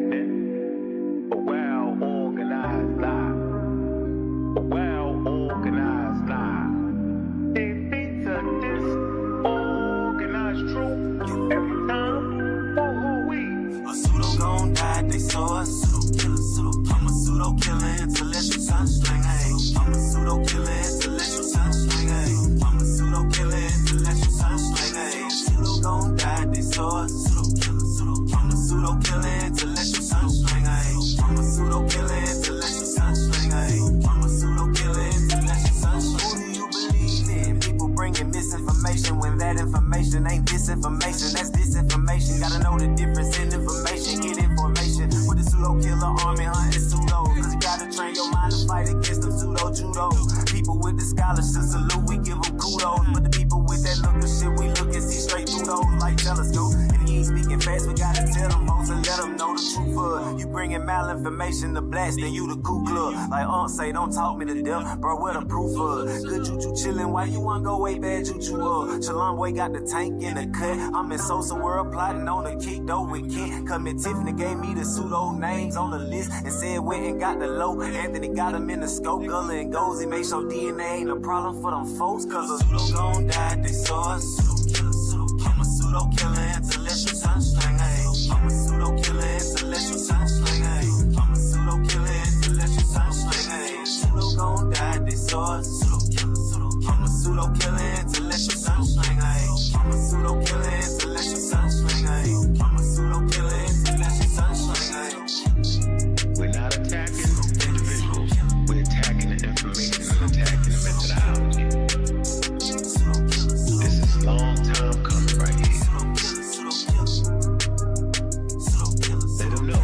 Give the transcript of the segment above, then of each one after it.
A well-organized lie. A well-organized lie. Defeats a disorganized truth every time. For who we? A pseudo gon' die, they saw a pseudo killer, I'm a pseudo killer, intellectual sunsling, hey. I'm a pseudo killer, intellectual sunsling, hey. I'm a pseudo killer, intellectual sunsling, hey. Pseudo gon' die, they saw a pseudo killer, I'm a pseudo killer, intellectual sunsling, hey. I'm a pseudo killer, intellectual sunsling, hey. I'm a pseudo killer, intellectual sunsling. Who do you believe in? People bringing misinformation when that information ain't disinformation, that's disinformation. Gotta know the difference in information, get information. With the pseudo killer army hunting pseudo, cause you gotta train your mind to fight against them pseudo judo. People with the scholarship salute, we give them kudos. But the people with that look of shit, we look and see straight through those like telescope. If you ain't speaking fast, we gotta tell them folks and let them know the truth. You bringing malinformation to blast, then you the Ku Klux. Like say, don't talk me to death, bro, what the proof of? Good juju chillin', why you wanna go way bad juju up? Shalom boy got the tank in the cut. I'm in Sosa World plotting on the kick though with Kent. Come in Tiffany gave me the pseudo names on the list and said went and got the low. Anthony got him in the scope, Gullah and Gozy. Make sure DNA ain't a problem for them folks, cause a pseudo gon' die, they saw a pseudo killer, I'm a pseudo killer, intellectual sunsling, hey. I'm a pseudo killer, intellectual sunsling, hey. I'm a pseudo killer, intellectual sunsling, hey. Pseudo gon' die, they saw a pseudo killer, I'm a pseudo killer, intellectual sunsling, hey. I'm a pseudo killer, intellectual sunsling, hey. I'm a pseudo killer, intellectual sunsling, hey. We're not attacking individuals. We're attacking the information and attacking the methodology. This is a long time coming right here. Let them know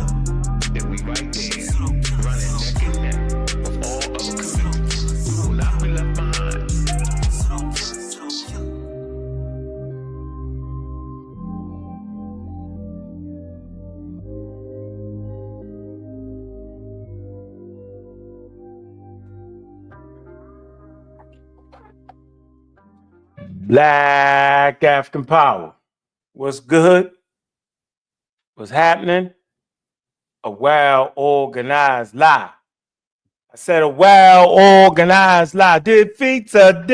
that we right there, running neck and neck with all other communities. We will not be left behind. Black African power. What's good? What's happening? A well-organized lie. I said a well-organized lie. Defeats a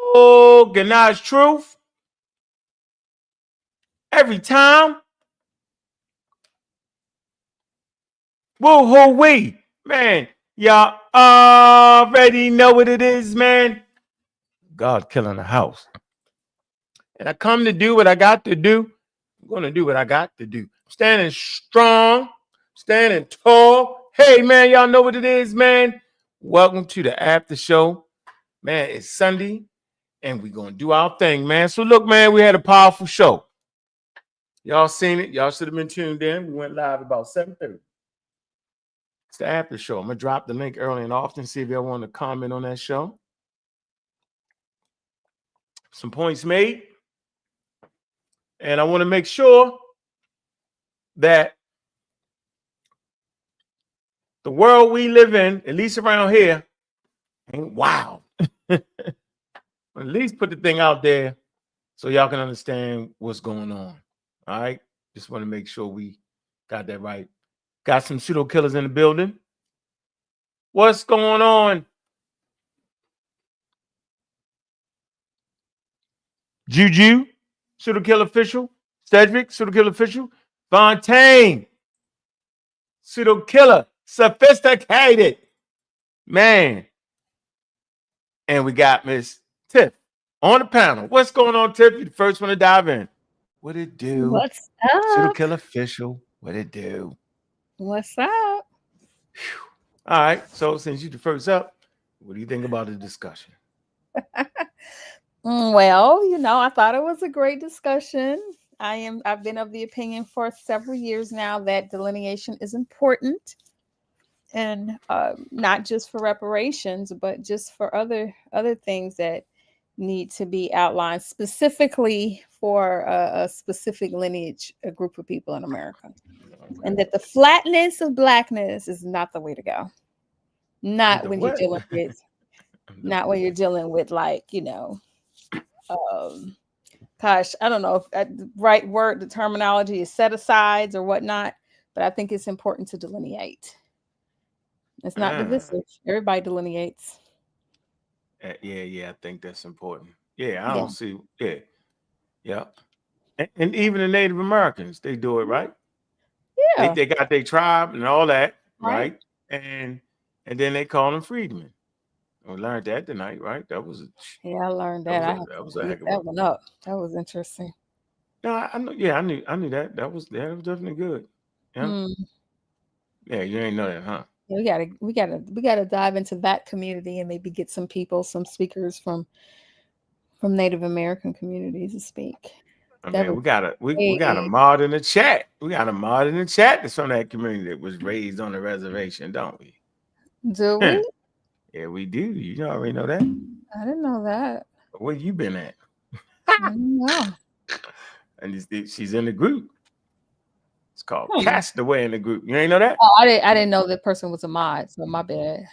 disorganized truth every time. Woo-hoo-wee. Man, y'all already know what it is, man. God killing the house. And I come to do what I got to do. I'm going to do what I got to do. Standing strong, standing tall. Hey, man, y'all know what it is, man. Welcome to the after show. Man, it's Sunday, and we're going to do our thing, man. So, look, man, we had a powerful show. Y'all seen it. Y'all should have been tuned in. We went live about 7:30. It's the after show. I'm going to drop the link early and often, see if y'all want to comment on that show. Some points made. And I want to make sure that the world we live in, at least around here, ain't wild. At least put the thing out there so y'all can understand what's going on. All right? Just want to make sure we got that right. Got some pseudo killers in the building. What's going on? Juju, pseudo killer official. Cedric, pseudo killer official. Fontaine, pseudo killer, sophisticated. Man. And we got Miss Tiff on the panel. What's going on, Tiff? You the first one to dive in. What it do? What's up? Pseudo killer official. What it do? What's up? Whew. All right. So since you the first up, what do you think about the discussion? Well, I thought it was a great discussion. I've been of the opinion for several years now that delineation is important, and not just for reparations, but just for other things that need to be outlined specifically for a specific lineage, a group of people in America. Okay. And that the flatness of blackness is not the way to go. Not when you're dealing with, like, Gosh, I don't know if the right word, the terminology is set asides or whatnot, but I think it's important to delineate. It's not divisive. Everybody delineates. Yeah, I think that's important. Yeah, I Yeah. don't see. Yeah. And even the Native Americans, they do it right. Yeah. They got their tribe and all that, Right. right? And then they call them freedmen. We learned that tonight, right? That was Yeah, I learned that. I have that to was a look heck of that a. one up. That was interesting. No, I know. Yeah, I knew that. That was definitely good. Yeah, Hmm. yeah. You ain't know that, huh? Yeah, we gotta dive into that community and maybe get some people, some speakers from Native American communities to speak. I That mean, was we got a big. mod in the chat. We got a mod in the chat that's from that community that was raised on the reservation, don't we? Do we? Yeah, we do. You already know that. I didn't know that. Where you been at? I don't know. And she's in the group. It's called Hmm. Castaway in the group. You ain't know that? Oh, I didn't know that person was a mod, so my bad.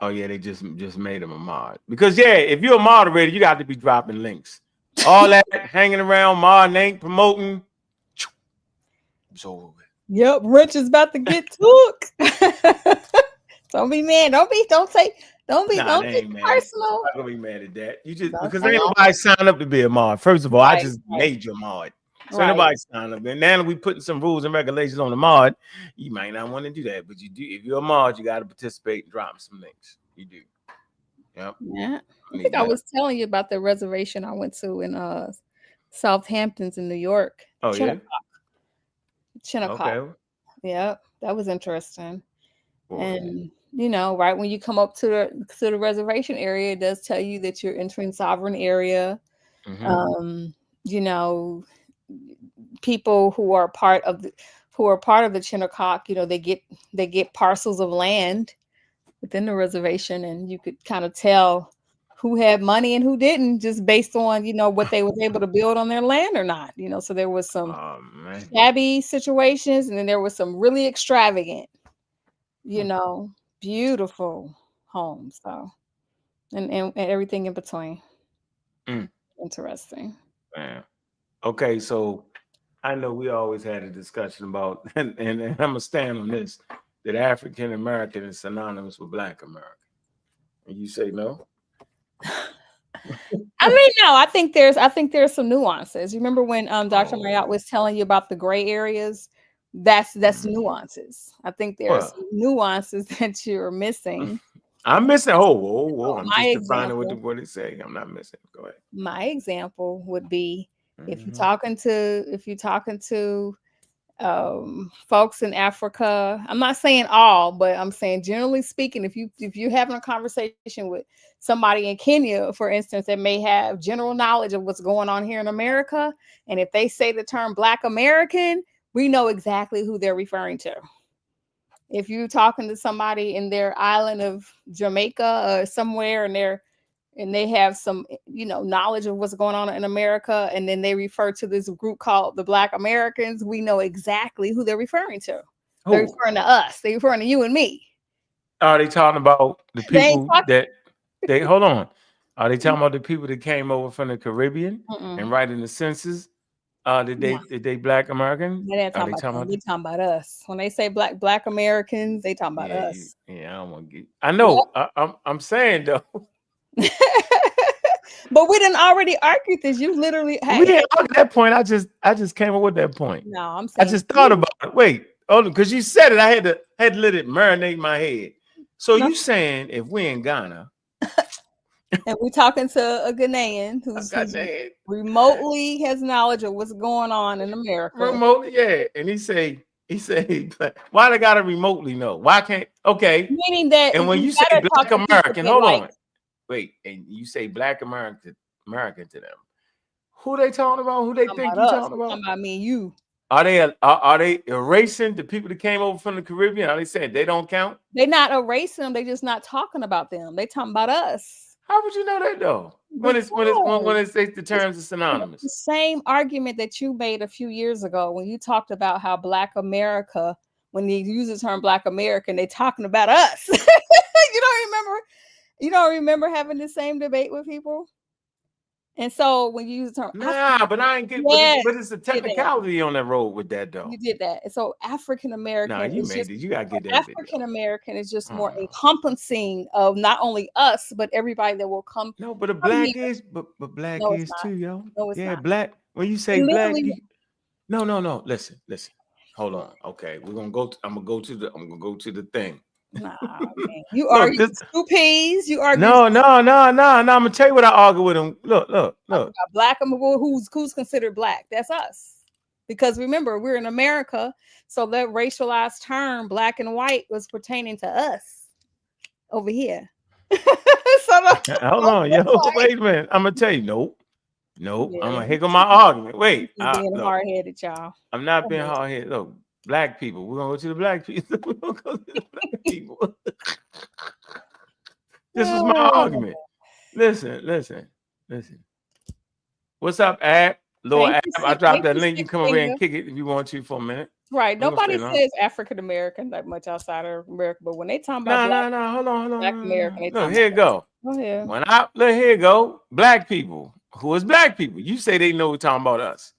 Oh yeah, they just made him a mod. Because if you're a moderator, you got to be dropping links. All that hanging around, mod ain't promoting. It's over with. Yep, Rich is about to get took. Don't be mad. Don't take Nah, don't they take ain't it mad. personal. I'm not gonna be mad at that. You just Don't because say ain't that. nobody signed up to be a mod. First of all, I Right, just right, made you a mod. So ain't right. nobody signed up. And now that we putting some rules and regulations on the mod, you might not want to do that. But you do if you're a mod, you got to participate and drop some links. You do. Yep. Yeah. I Need think I that. was telling you about the reservation I went to in Southamptons in New York. Oh yeah. Shinnecock. Okay. Yeah, that was interesting. Boy. And right when you come up to the reservation area, it does tell you that you're entering sovereign area. Mhm. You know, people who are part of the Shinnecock, they get parcels of land within the reservation, and you could kind of tell who had money and who didn't just based on what they was able to build on their land or not. So there was some Oh man. shabby situations, and then there was some really extravagant, beautiful homes. So and everything in between. Mm. Interesting. Man. Okay, so I know we always had a discussion about, and I'm gonna stand on this, that African American is synonymous with Black American. And you say no? I mean, no, I think there's some nuances. You remember when Dr. Marriott Oh, was telling you about the gray areas? That's mm. nuances. I think there's Well, some nuances that you're missing. I'm missing. Whoa! I'm My just defining example, what it say. I'm not missing. Go ahead. would be if you're Mhm. talking to folks in Africa. I'm not saying all, but I'm saying generally speaking, if you're having a conversation with somebody in Kenya, for instance, that may have general knowledge of what's going on here in America, and if they say the term Black American, we know exactly who they're referring to. If you're talking to somebody in their island of Jamaica or somewhere, and they have some knowledge of what's going on in America, and then they refer to this group called the Black Americans, we know exactly who they're referring to. They're Who referring to us. They're referring to you and me. are they talking about? The They ain't people talking. that they hold on. Are they talking about the people that came over from the Caribbean Mm-mm. and writing the census? Did No, they Black American? they ain't Are talking they about talking them. about? They talking about us. When they say Black Americans, they talking about Yeah, us. I don't want to get. I know. I'm saying though. Yep. But we didn't already argue this. You literally, We hey, didn't argue that point. I just came up with that point. no, I'm I saying just thought you. about it. Wait, oh, because you said it. I had to let it marinate in my head. So No, you saying if we in Ghana, and we're talking to a Ghanaian I who's got that remotely has knowledge of what's going on in America. remotely, yeah. And he say, why they gotta remotely know? Why can't okay? Meaning that And when you you say gotta Black talk to people American, that hold like on, wait, and you say Black American to them. Who they talking about? Who they talking think about you us. talking They're about? talking about me and you. Are they erasing the people that came over from the Caribbean? Are they saying they don't count? They're not erasing them, they just not talking about them. They talking about us. How would you know that though? When Because the it's terms are synonymous. the same argument that you made a few years ago when you talked about how Black America, when you use the term Black American, they talking about us. You don't remember having the same debate with people? And so when you use the term Nah, but I ain't get. yes, But it's a technicality on that road with that though. you did that. And so African Nah, American you is made just it. You gotta get that African video. American is just more Oh, no. encompassing of not only us, but everybody that will come No, but a from black here. is, but black No, it's is not. too, yo. No, it's Yeah, not. black. When you say It black, literally, you no. Listen. Hold on. Okay, we're gonna go. I'm gonna go to the thing. nah, man. You Look, argue this. two peas. You argue No. I'm gonna tell you what I argue with him. Look. about black and who's considered black. That's us. Because remember, we're in America, so that racialized term, black and white, was pertaining to us over here. So Hold on, yo. Wait a minute. I'm gonna tell you. Nope. I'm gonna yeah, hiccup my argument. Wait. just being Look. hard-headed, y'all. I'm not Go being ahead. hard headed. Look, black people. We're gonna go to the black people. We're gonna go to the black people. This was my argument. Listen. What's up, Ab? Little Thank Ab. you, I dropped thank that you, link. You six come over here finger. and kick it if you want to for a minute. Right. We ain't gonna Nobody stay long. says African American that much outside of America, but when they talking about No. Hold on. black American, they Look, talking here you about go. go ahead. Look, here you go. Black people. Who is black people? You say they know we're talking about us.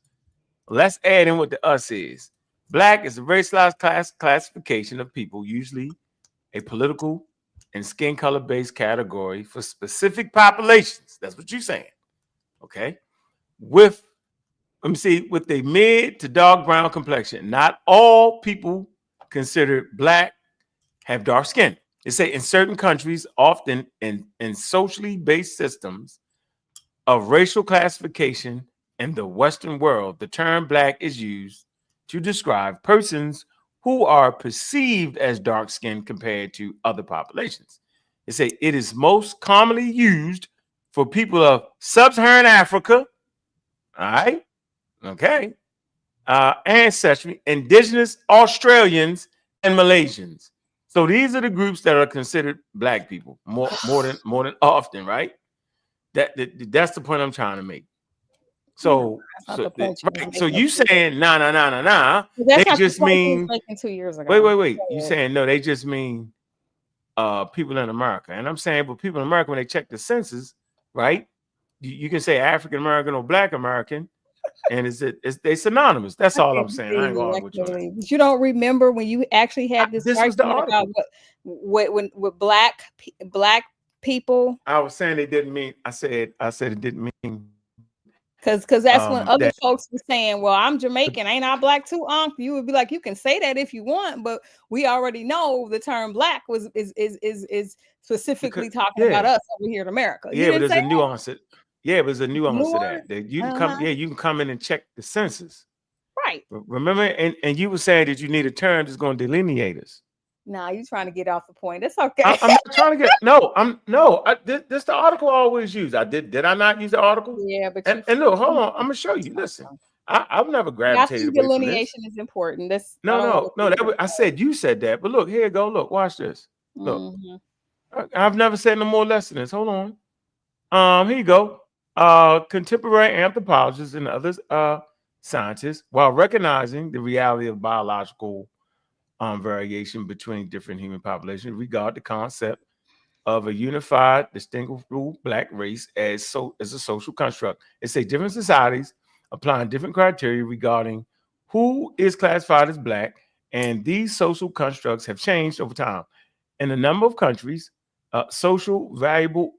Let's add in what the us is. Black is a racialized classification of people, usually a political and skin color based category for specific populations. That's what you're saying. Okay. Let me see, with a mid to dark brown complexion. Not all people considered black have dark skin. They say in certain countries, often in socially based systems of racial classification in the Western world, the term black is used to describe persons who are perceived as dark skinned compared to other populations. They say it is most commonly used for people of sub-Saharan Africa, all right, okay, ancestry, indigenous Australians, and Malaysians. So these are the groups that are considered black people more than often, right? That's the point I'm trying to make. No, So that's not the point you was right. So making. you saying nah. That's They not the just point you was mean making 2 years ago. wait. Go You ahead. saying no, they just mean people in America. And I'm saying, but people in America, when they check the census, right? You can say African American or Black American, and they synonymous. That's I all I'm can't saying. I believe ain't you. gonna I argue with you can't on that. believe. But you don't remember when you actually had this This was the argument about article. with black people, I was saying they didn't mean. I said it didn't mean because that's when other that. folks were saying, "Well, I'm Jamaican, ain't I black too, Unc?" You would be like, "You can say that if you want, but we already know the term black is specifically talking about us over here in America." You Yeah, but didn't there's say a nuance. Yeah, but there's a nuance to Lord, that. You can come. Yeah, you can come in and check the census. right? Remember, and you were saying that you need a term that's going to delineate us. Nah, you trying to get off the point. That's okay. I'm not trying to get this the article I always use. Did I not use the article? Yeah, but And look, hold on, I'm gonna show you. Listen, I've never I gravitated think away from this. delineation is important. I don't want I said you said that, but look, here you go. Look, watch this. Look, to. I've never said no more less than this. Hold on. Here you go. Contemporary anthropologists and others scientists, while recognizing the reality of biological variation between different human populations, regard the concept of a unified, distinguishable black race as a social construct. It's a different societies applying different criteria regarding who is classified as black, and these social constructs have changed over time. In a number of countries, social variable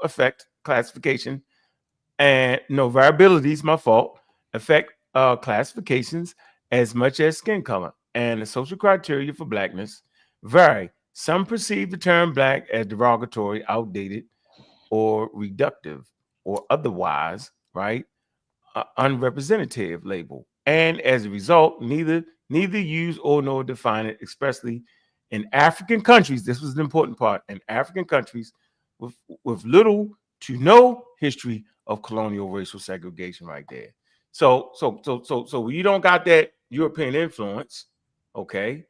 effect classification and no variabilities, my fault, affect classifications as much as skin color, and the social criteria for blackness vary. Some perceive the term black as derogatory, outdated, or reductive, or otherwise, right, unrepresentative label, and as a result, neither use or nor define it expressly in African countries. This was an important part. In African countries with little to no history of colonial racial segregation, right there. So when you don't got that European influence, okay,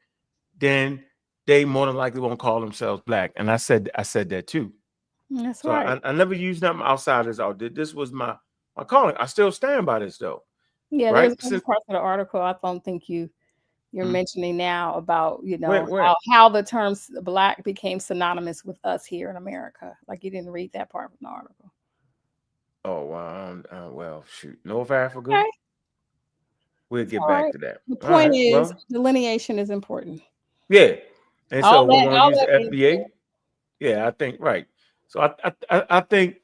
then they more than likely won't call themselves black. And I said that too. That's So right. I never used nothing outside this. This was my calling. I still stand by this though. Yeah, Right? there's one part of the article I don't think you're Mhm. mentioning now about Where? how the terms black became synonymous with us here in America. Like you didn't read that part of the article. Oh wow. Well, shoot. North Africa. Okay, We'll it's get all back right. to that. The All point right. is, Well, delineation is important. yeah. And so we're going to All use that the being said, FBA. Yeah, I think right. So I think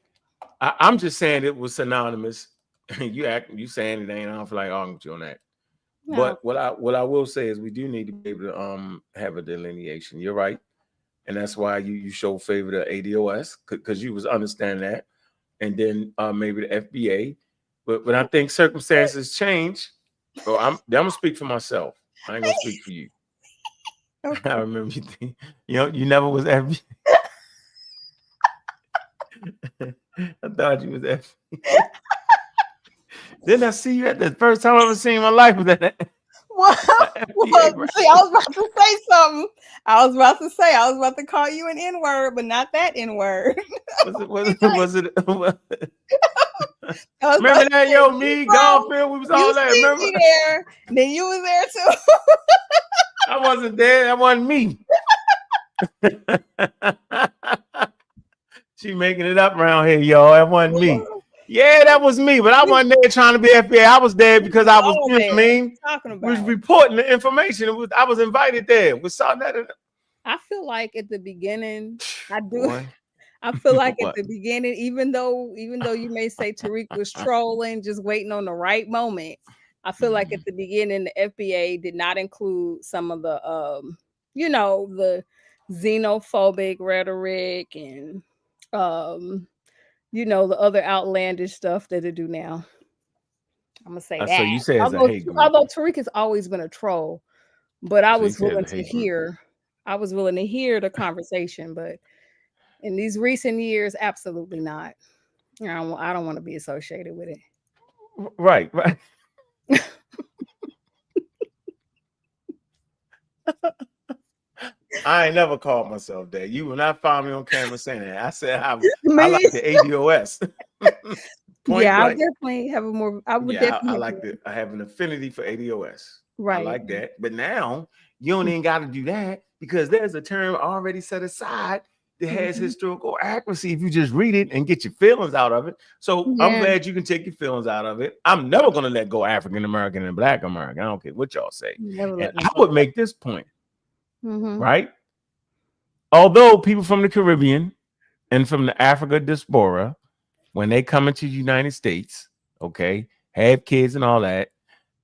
I'm just saying it was synonymous. You saying it ain't. I don't feel like arguing with you on that. no, But what I will say is we do need to be able to have a delineation. You're right, and that's why you show favor to ADOS because you was understanding that, and then maybe the FBA. But I think circumstances change. Well, I'm gonna speak for myself. I ain't gonna speak for you. I okay. remember you never was FBA. I thought you was FBA. Didn't I see you at the first time I ever seen in my life was at that Well, FBA, right? see, I was about to say something. I was about to call you an N word, but not that N word. Was it? I was about Remember to that, say, yo, you me, bro, Garfield, we was you all there. see Remember? me there, then you was there too. I wasn't there. That wasn't me. She making it up around here, y'all. That wasn't me. Yeah, that was me, but I wasn't there trying to be FBA. I was there We because was I was, all you know there. what I What mean? you talking We was about? reporting the information. I was invited there. We saw that. I feel like at the beginning, I do. Boy, I feel like at what? the beginning, even though you may say Tariq was trolling, just waiting on the right moment, I feel like at the beginning the FBA did not include some of the the xenophobic rhetoric and the other outlandish stuff that they do now. I'm gonna say So that. you say it's a Although hate group. although Tariq has always been a troll, but So you say it's a hate group. I was willing to hear the conversation, but in these recent years, absolutely not. I don't want to be associated with it. Right. I ain't never called myself that. You will not find me on camera saying that. I said I Me, like the ADOS. Point yeah, blank. I would Yeah, I definitely like I have an affinity for ADOS. I right. like that. But now you don't even got to do that because there's a term already set aside that has Mhm. historical accuracy if you just read it and get your feelings out of it. So I'm Yeah, glad you can take your feelings out of it. I'm never going to let go African American and Black American. I don't care what y'all say. never And let them I go. would make this point, Mhm. right? Although people from the Caribbean and from the Africa diaspora, when they come into the United States, okay, have kids and all that,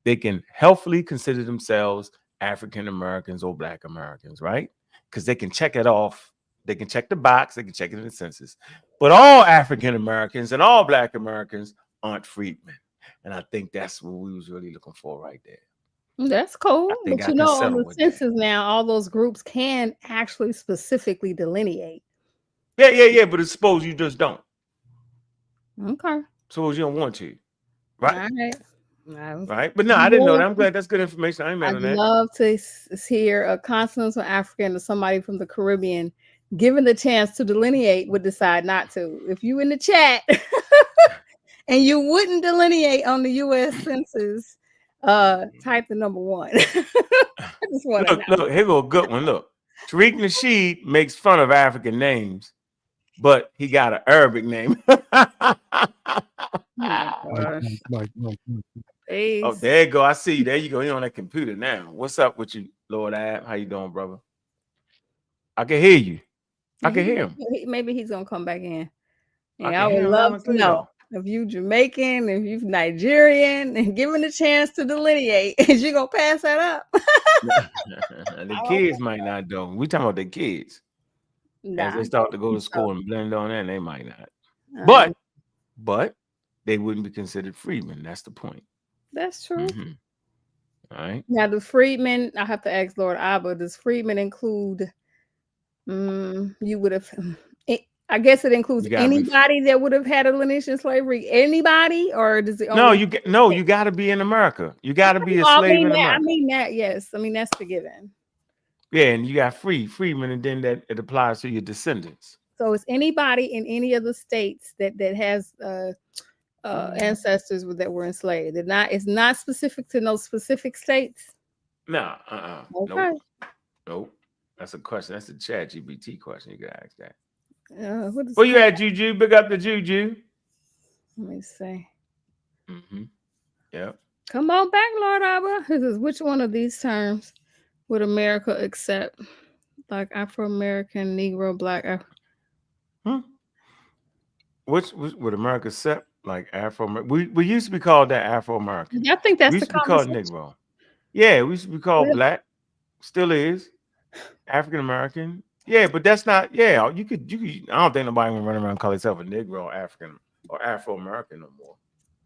they can healthfully consider themselves African Americans or Black Americans, right? Because they can check it off. They can check the box. They can check it in the census. But all African Americans and all Black Americans aren't freedmen. And I think that's what we was really looking for right there. That's cool. I think But I can on settle the with that. census now, all those groups can actually specifically delineate. Yeah. But it's suppose you just don't. Okay. Suppose you don't want to, All right? right. Right. But no, I didn't know that. I'm glad that's good information. I ain't mad I'd on that. love to hear a continental African or somebody from the Caribbean, given the chance to delineate, would decide not to. If you in the chat and you wouldn't delineate on the U.S. Census, type the number 1. I just want to know. Look, here go a good one. Look, Tariq Nasheed makes fun of African names, but he got an Arabic name. Oh, there you go. I see you. There you go. You're on that computer now. What's up with you, Lord Ab? How you doing, brother? I can hear you. I can hear him. Maybe he's gonna come back in. I And can I hear would him loud love and to clear, know if you Jamaican, if you Nigerian, and given the chance to delineate, is you gonna pass that up? The kids might not though. We talking about the kids. As they start to go to school and blend on that, they might not. But they wouldn't be considered freedmen. That's the point. That's true. All right. Now, do freedmen? I have to ask Lord Abba. Does freedmen include? You would have. I guess it includes anybody that would have had a lineage in slavery. Anybody, or does it only? You got to be in America. You got to be a slave in America. I mean that. Yes, I mean that's the given. Yeah, and you got freedmen, and then that it applies to your descendants. So it's anybody in any of the states that has ancestors that were enslaved. It's not specific to no specific states. No, Okay. Nope. That's a question. That's a ChatGPT question. You could ask that. Where you at, Juju? Big up the Juju. Let me see. Mm-hmm. Yep. Come on back, Lord Abba. This is which one of these terms would America accept? Like Afro-American, Negro, Black. Which would America accept? Like Afro? We used to be called that Afro-American. I think that's We the used to be called conversation. Negro. Yeah, we used to be called Really? Black. Still is. African American. Yeah, but that's not. Yeah, you could. I don't think nobody would run around and call themselves a Negro, or African, or Afro American no more.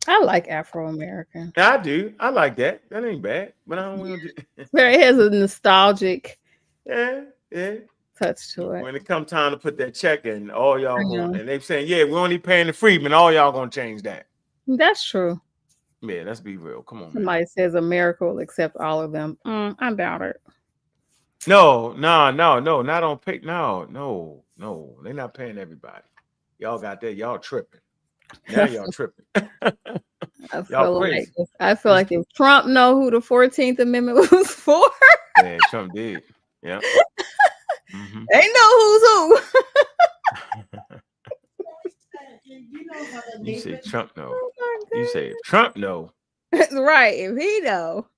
I like Afro-American. I do. I like that. That ain't bad. But I don't want to. It has a nostalgic Yeah. touch to it. When it comes time to put that check in, all y'all Yeah. going, and they saying, yeah, we're only paying the Freedman. All y'all gonna change that. That's true. Yeah, let's be real. Come on, man. Somebody says America will accept all of them. I doubt it. No, not on pick. No. They're not paying everybody. Y'all got that. Y'all tripping. Now y'all tripping. I feel like if Trump know who the 14th Amendment was for, yeah, Trump did. Yeah. Mm-hmm. They know who's who. You say Trump know. Oh You say if Trump know. Right, if he know.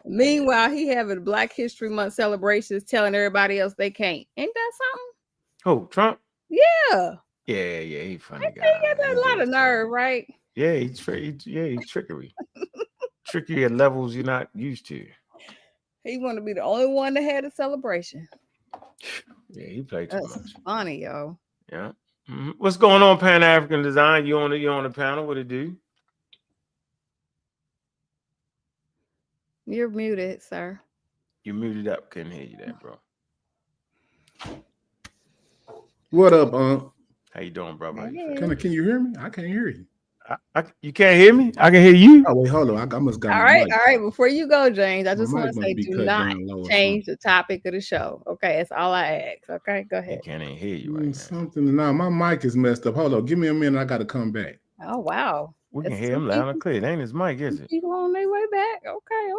Meanwhile, he having Black History Month celebrations, telling everybody else they can't. Ain't that something? Oh, Trump? Yeah. Yeah, he funny guy. He got a lot of nerve, right? Yeah, he's trickery. Trickery at levels you're not used to. He want to be the only one that had a celebration. Yeah, he played too much. Funny, yo. Yeah. Mm-hmm. What's going on, Pan African Design? You on the panel? What it do? You're muted, sir. You muted up. Couldn't hear you there, bro. What up, How you doing, brother? Can you hear me? I can't hear you. You can't hear me? I can hear you. Oh wait, hold on. I must got all my right, mic. all right. Before you go, James, I just My want to mic say, must be do cut not down low or change the topic of the show. Okay, that's all I ask. Okay, go ahead. I can't even hear you right now. Something now. My mic is messed up. Hold on. Give me a minute. I got to come back. Oh wow. We can hear him loud and clear. It ain't his mic, is it? People on their way back. Okay.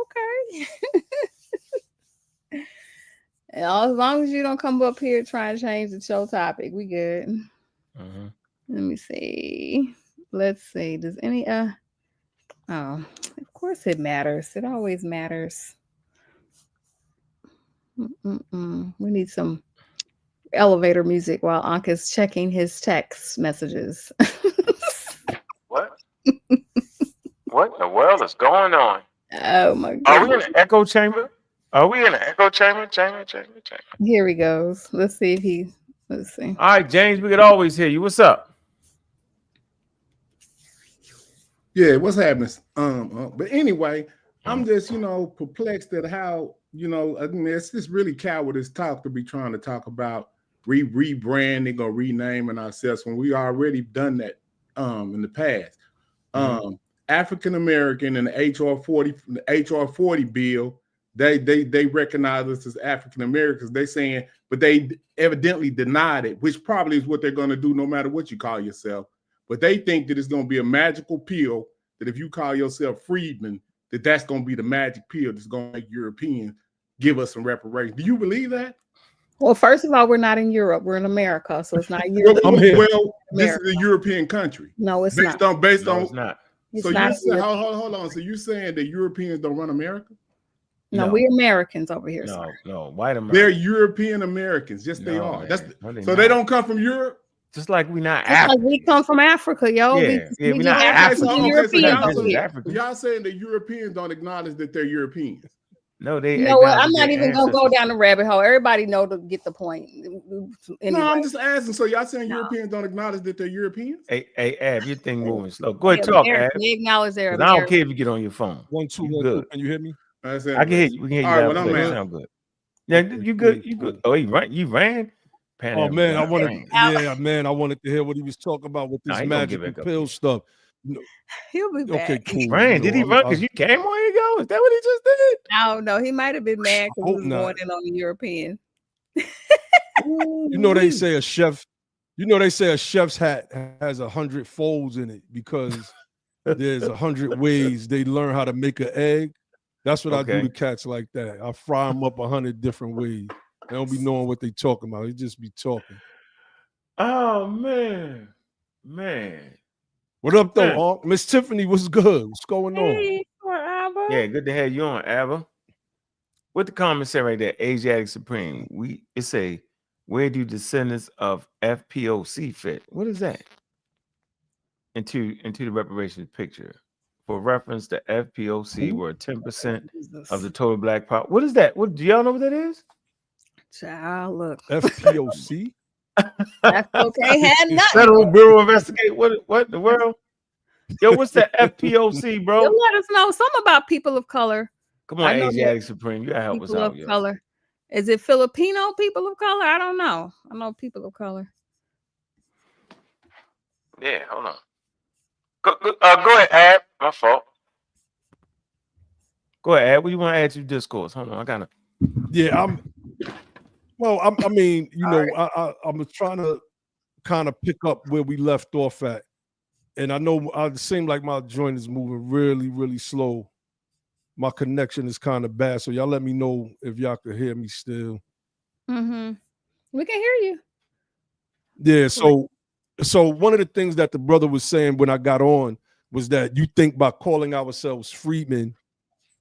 And as long as you don't come up here trying to change the show topic, we good. Mm-hmm. Let me see. Let's see. Does any oh, of course it matters. It always matters. We need some elevator music while Anka's checking his text messages. What? What in the world is going on? Oh my god. Are we in an echo chamber? Are we in an echo chamber? Chamber. Here he goes. Let's see. All right, James, we could always hear you. What's up? Yeah, what's happening? But anyway, I'm just, perplexed at how, I mean, it's just really cowardice talk to be trying to talk about rebranding or renaming ourselves when we already done that in the past. African American and the HR 40 bill, they recognize us as African Americans. They saying, but they evidently denied it, which probably is what they're going to do no matter what you call yourself. But they think that it's going to be a magical pill that if you call yourself Freedman, that's going to be the magic pill that's going to make Europeans give us some reparations. Do you believe that? Well, first of all, we're not in Europe. We're in America, so it's not Europe. Well, this is a European country. No, it's not. It's not. So you're saying, hold on. So you're saying that Europeans don't run America? No, we're Americans over here. No, white Americans. They're European Americans. Yes, they are. They don't come from Europe. Just like we not African. Like we come from Africa, yo. We're not African. Y'all saying the Europeans don't acknowledge that they're Europeans? No, they. You know what? I'm not even gonna go down the rabbit hole. Everybody know to get the point. Anyway. No, I'm just asking. So y'all saying Europeans don't acknowledge that they're Europeans? Hey, Ab, your thing moving slow. Go ahead, talk, Ab. They acknowledge they're. I don't care if you get on your phone. 1 2 1 2. Can you hear me? I can hear you. We can hear you. All right, well, I'm sound good. Yeah, you good. You good. Oh, you ran. Oh man, I wanted to hear what he was talking about with this magical pill stuff. He'll be back. Okay, cool. Ryan, did he run because you came on ago? Is that what he just did? I don't know. He might have been mad because he was going in on the European. They say a chef. They say a chef's hat has 100 folds in it because there's 100 ways they learn how to make an egg. That's what I do to cats like that. I fry them up 100 different ways. They don't be knowing what they talking about. They just be talking. Oh man. What up, though, Miss Tiffany? What's good? What's going on? Hey, Abba. Yeah, good to have you on, Abba. What the comments say right there? Asiatic Supreme. It say, where do descendants of FPOC fit? What is that? Into the reparations picture. For reference, the FPOC were 10% of the total black pop. What is that? What do y'all know what that is? Child, look. FPOC? That's okay. Had nothing. Federal Bureau of Investigation. What in the world? Yo, what's that FPOC, bro? You let us know something about people of color. Come on, Asiatic Supreme. You gotta help us out, yo. Color. Is it Filipino people of color? I don't know. I know people of color. Yeah, hold on. Go ahead, Ab. My fault. Go ahead, Ab. What do you want to add to discourse? Hold on, I gotta. Yeah, I mean, you know, I'm trying to kind of pick up where we left off at, and I know it seems like my joint is moving really, really slow. My connection is kind of bad, so y'all let me know if y'all can hear me still. Mm-hmm. We can hear you. Yeah, so one of the things that the brother was saying when I got on was that you think by calling ourselves freedmen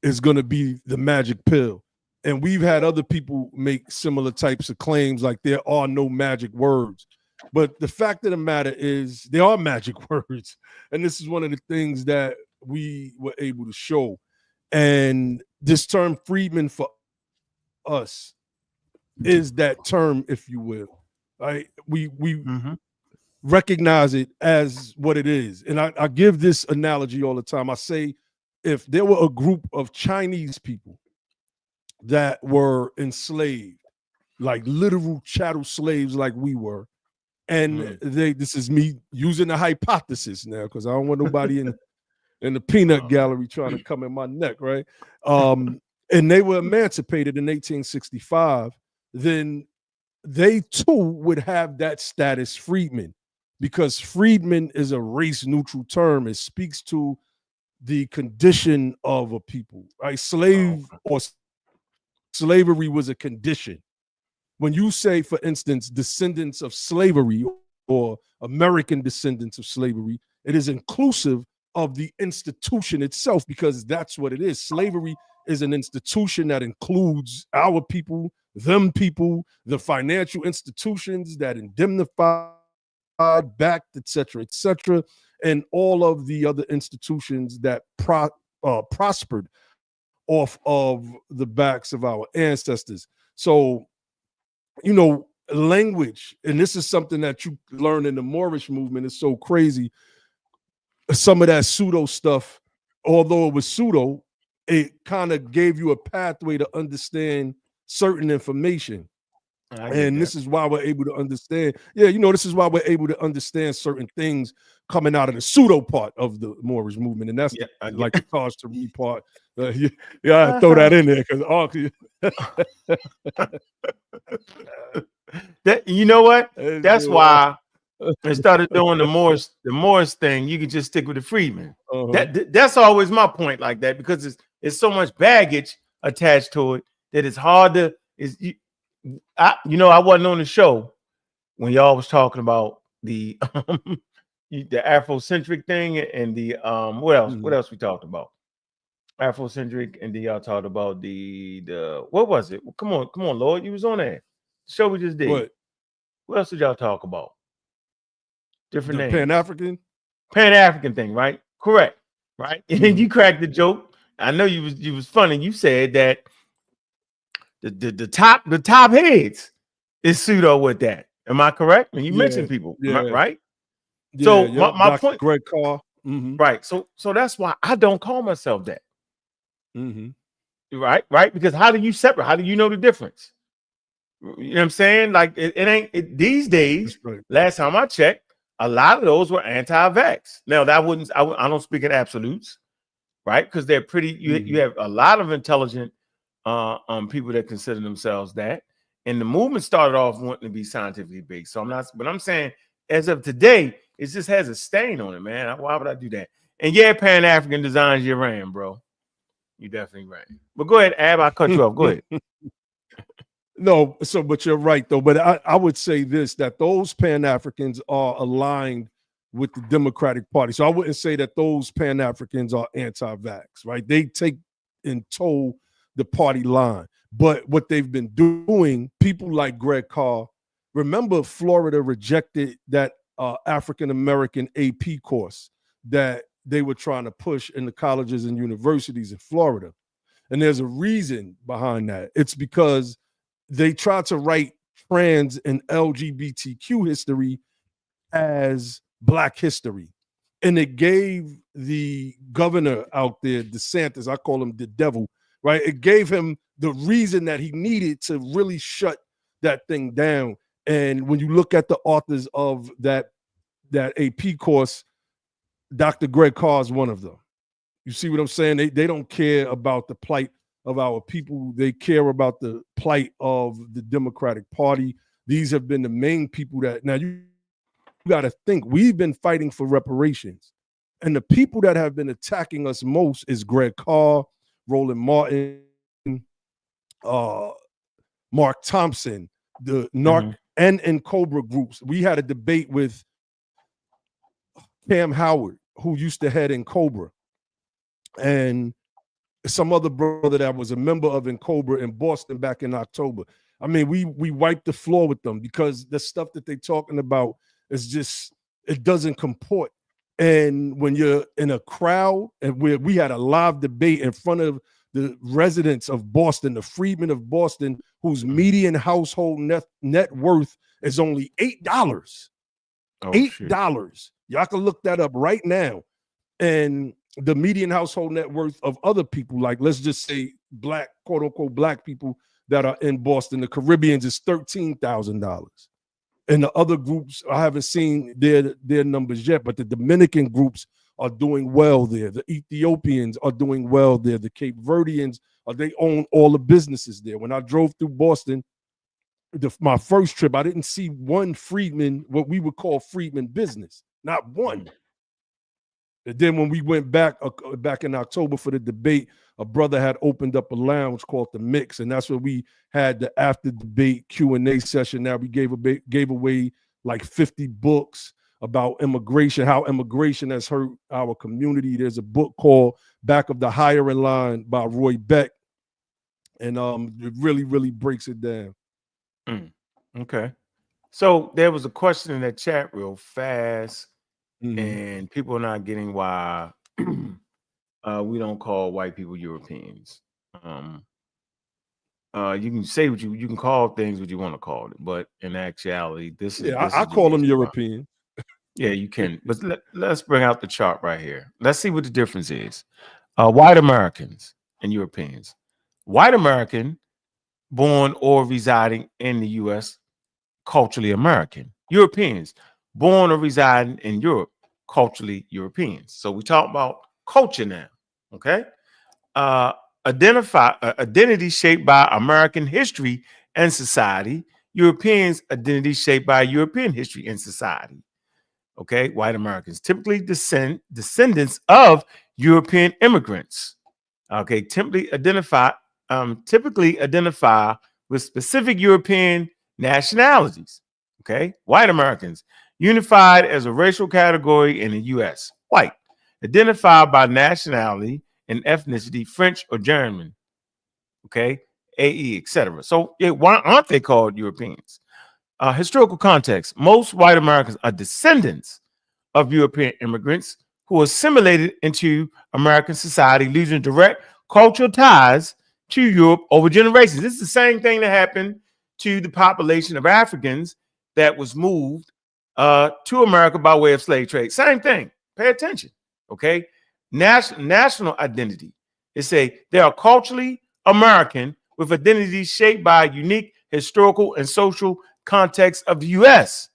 is going to be the magic pill. And we've had other people make similar types of claims, like there are no magic words. But the fact of the matter is there are magic words. And this is one of the things that we were able to show. And this term freedman for us is that term, if you will. Right? We recognize it as what it is. And I give this analogy all the time. I say, if there were a group of Chinese people that were enslaved, like literal chattel slaves like we were, and this is me using a hypothesis now, because I don't want nobody in the peanut gallery trying to come in my neck, right? And they were emancipated in 1865, then they too would have that status freedman, because freedman is a race neutral term. It speaks to the condition of a people, right? Slave or slavery was a condition. When you say, for instance, descendants of slavery or American descendants of slavery, it is inclusive of the institution itself, because that's what it is. Slavery is an institution that includes our people, them people, the financial institutions that indemnify, backed, etc., and all of the other institutions that prospered off of the backs of our ancestors. So, you know, language, and this is something that you learn in the Moorish movement, is so crazy. Some of that pseudo stuff, although it was pseudo, it kind of gave you a pathway to understand certain information. And this is why we're able to understand. Yeah, you know, this is why we're able to understand certain things coming out of the pseudo part of the Moorish movement, and that's like the Taj to read part. I throw that in there because that, you know what? That's why I started doing the Morris thing. You can just stick with the freedman. That's always my point, like that, because it's so much baggage attached to it that it's hard to. I wasn't on the show when y'all was talking about the Afrocentric thing and the what else? What else we talked about? Afrocentric, and then y'all talked about the what was it? Come on, Lord, you was on that show we just did. What else did y'all talk about? Different names. Pan-African thing, right? Correct, right? And you cracked the joke. I know you was funny. You said that the top heads is pseudo with that. Am I correct? And you mentioned people, right? Yeah, so my point, Greg Carr, right? So that's why I don't call myself that. Right? Because how do you separate? How do you know the difference? You know what I'm saying? Like it ain't these days. Last time I checked, a lot of those were anti-vax. Now I don't speak in absolutes, right? Because they're pretty. You have a lot of intelligent people that consider themselves that, and the movement started off wanting to be scientifically based. So I'm saying as of today, it just has a stain on it, man. Why would I do that? And Pan-African designs you ran, bro. You definitely ran. But go ahead, Ab. I cut you off. Go ahead. No, but you're right though. But I would say this, that those Pan-Africans are aligned with the Democratic Party. So I wouldn't say that those Pan-Africans are anti-vax, right? They take and toe the party line. But what they've been doing, people like Greg Carr, remember Florida rejected that African-American AP course that they were trying to push in the colleges and universities in Florida. And there's a reason behind that. It's because they tried to write trans and LGBTQ history as Black history. And it gave the governor out there, DeSantis, I call him the devil, right? It gave him the reason that he needed to really shut that thing down. And when you look at the authors of that AP course, Dr. Greg Carr is one of them. You see what I'm saying? They don't care about the plight of our people. They care about the plight of the Democratic Party. These have been the main people that, now you got to think, we've been fighting for reparations. And the people that have been attacking us most is Greg Carr, Roland Martin, Mark Thompson, the NARC and Cobra groups. We had a debate with Cam Howard, who used to head in Cobra, and some other brother that was a member of in Cobra in Boston back in October. I mean, we wiped the floor with them because the stuff that they're talking about is just, it doesn't comport. And when you're in a crowd, and we had a live debate in front of the residents of Boston, the freedmen of Boston, whose median household net worth is only $8. Oh, $8. Y'all can look that up right now. And the median household net worth of other people, like let's just say Black, quote unquote, Black people that are in Boston, the Caribbeans, is $13,000. And the other groups, I haven't seen their numbers yet, but the Dominican groups are doing well there. The Ethiopians are doing well there. The Cape Verdeans, they own all the businesses there. When I drove through Boston, my first trip, I didn't see one freedman, what we would call freedman business, not one. And then when we went back in October for the debate, a brother had opened up a lounge called The Mix, and that's where we had the after debate Q&A session. Now we gave away like 50 books about immigration, how immigration has hurt our community. There's a book called Back of the Hiring Line by Roy Beck, and it really, really breaks it down. Okay. So there was a question in that chat real fast, and people are not getting why we don't call white people Europeans. You can say what you can call things what you want to call it, but in actuality, this is I call them European. Yeah, you can. But let's bring out the chart right here. Let's see what the difference is. White Americans and Europeans. White American, born or residing in the U.S., culturally American. Europeans, born or residing in Europe, culturally Europeans. So we talk about culture now, okay? Identity shaped by American history and society. Europeans, identity shaped by European history and society. Okay, white Americans, typically descendants of European immigrants. Okay, typically identify with specific European nationalities. Okay, white Americans, unified as a racial category in the U.S. White, identified by nationality and ethnicity, French or German. Okay, AE, etc. So why aren't they called Europeans? Historical context: most white Americans are descendants of European immigrants who assimilated into American society, losing direct cultural ties to Europe over generations. This is the same thing that happened to the population of Africans that was moved to America by way of slave trade. Same thing. Pay attention. Okay. National identity. They are culturally American with identities shaped by unique historical and social context of the U.S.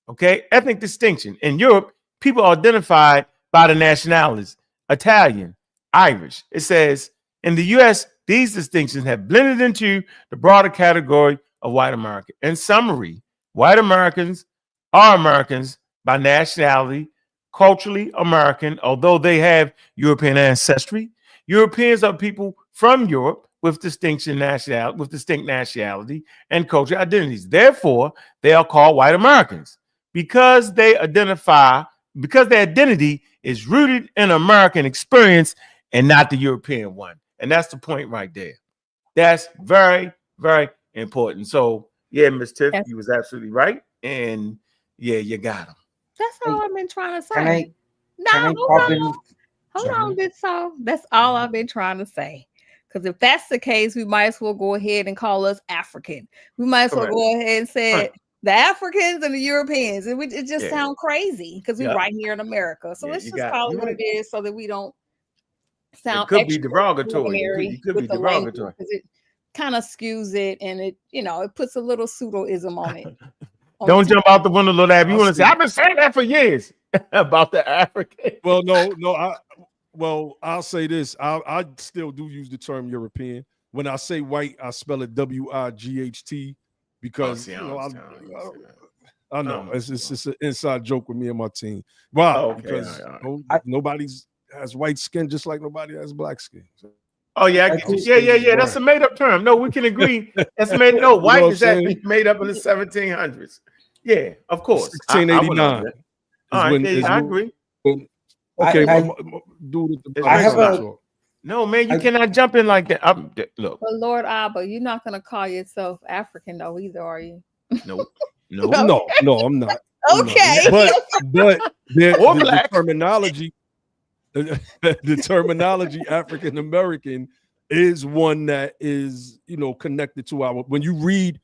Okay, ethnic distinction. In Europe, people are identified by the nationalities: Italian, Irish. It says in the U.S., these distinctions have blended into the broader category of white American. In summary, white Americans are Americans by nationality, culturally American, although they have European ancestry. Europeans are people from Europe with distinct nationality and cultural identities. Therefore, they are called white Americans because they identify because their identity is rooted in American experience and not the European one. And that's the point right there. That's very, very important. So yeah, Miss Tiff, you was absolutely right. And yeah, you got them. That's all I've been trying to say. Can I Hold on, Big So. That's all I've been trying to say. Because if that's the case, we might as well go ahead and call us African. We might as well go ahead and say the Africans and the Europeans. It just sounds crazy because we're right here in America. So let's just call it what it is so that we don't sound. It could be derogatory. It could be derogatory because it kind of skews it, and it puts a little pseudoism on it. Don't jump out the window, little Ab. You want to say I've been saying that for years about the African. Well, I'll say this. I still do use the term European. When I say white, I spell it WIGHT because I know it's an inside joke with me and my team. Wow, because nobody has white skin just like nobody has black skin. So. Oh yeah. That's a made-up term. No, we can agree. That's made. No, white is actually made up in the 1700s. Yeah, of course. 1689. I agree. Okay, no, man, you cannot jump in like that. Look, but Lord Abba, you're not gonna call yourself African though either, are you? No, I'm not. Okay, but the terminology. The terminology African American is one that is, connected to our. When you read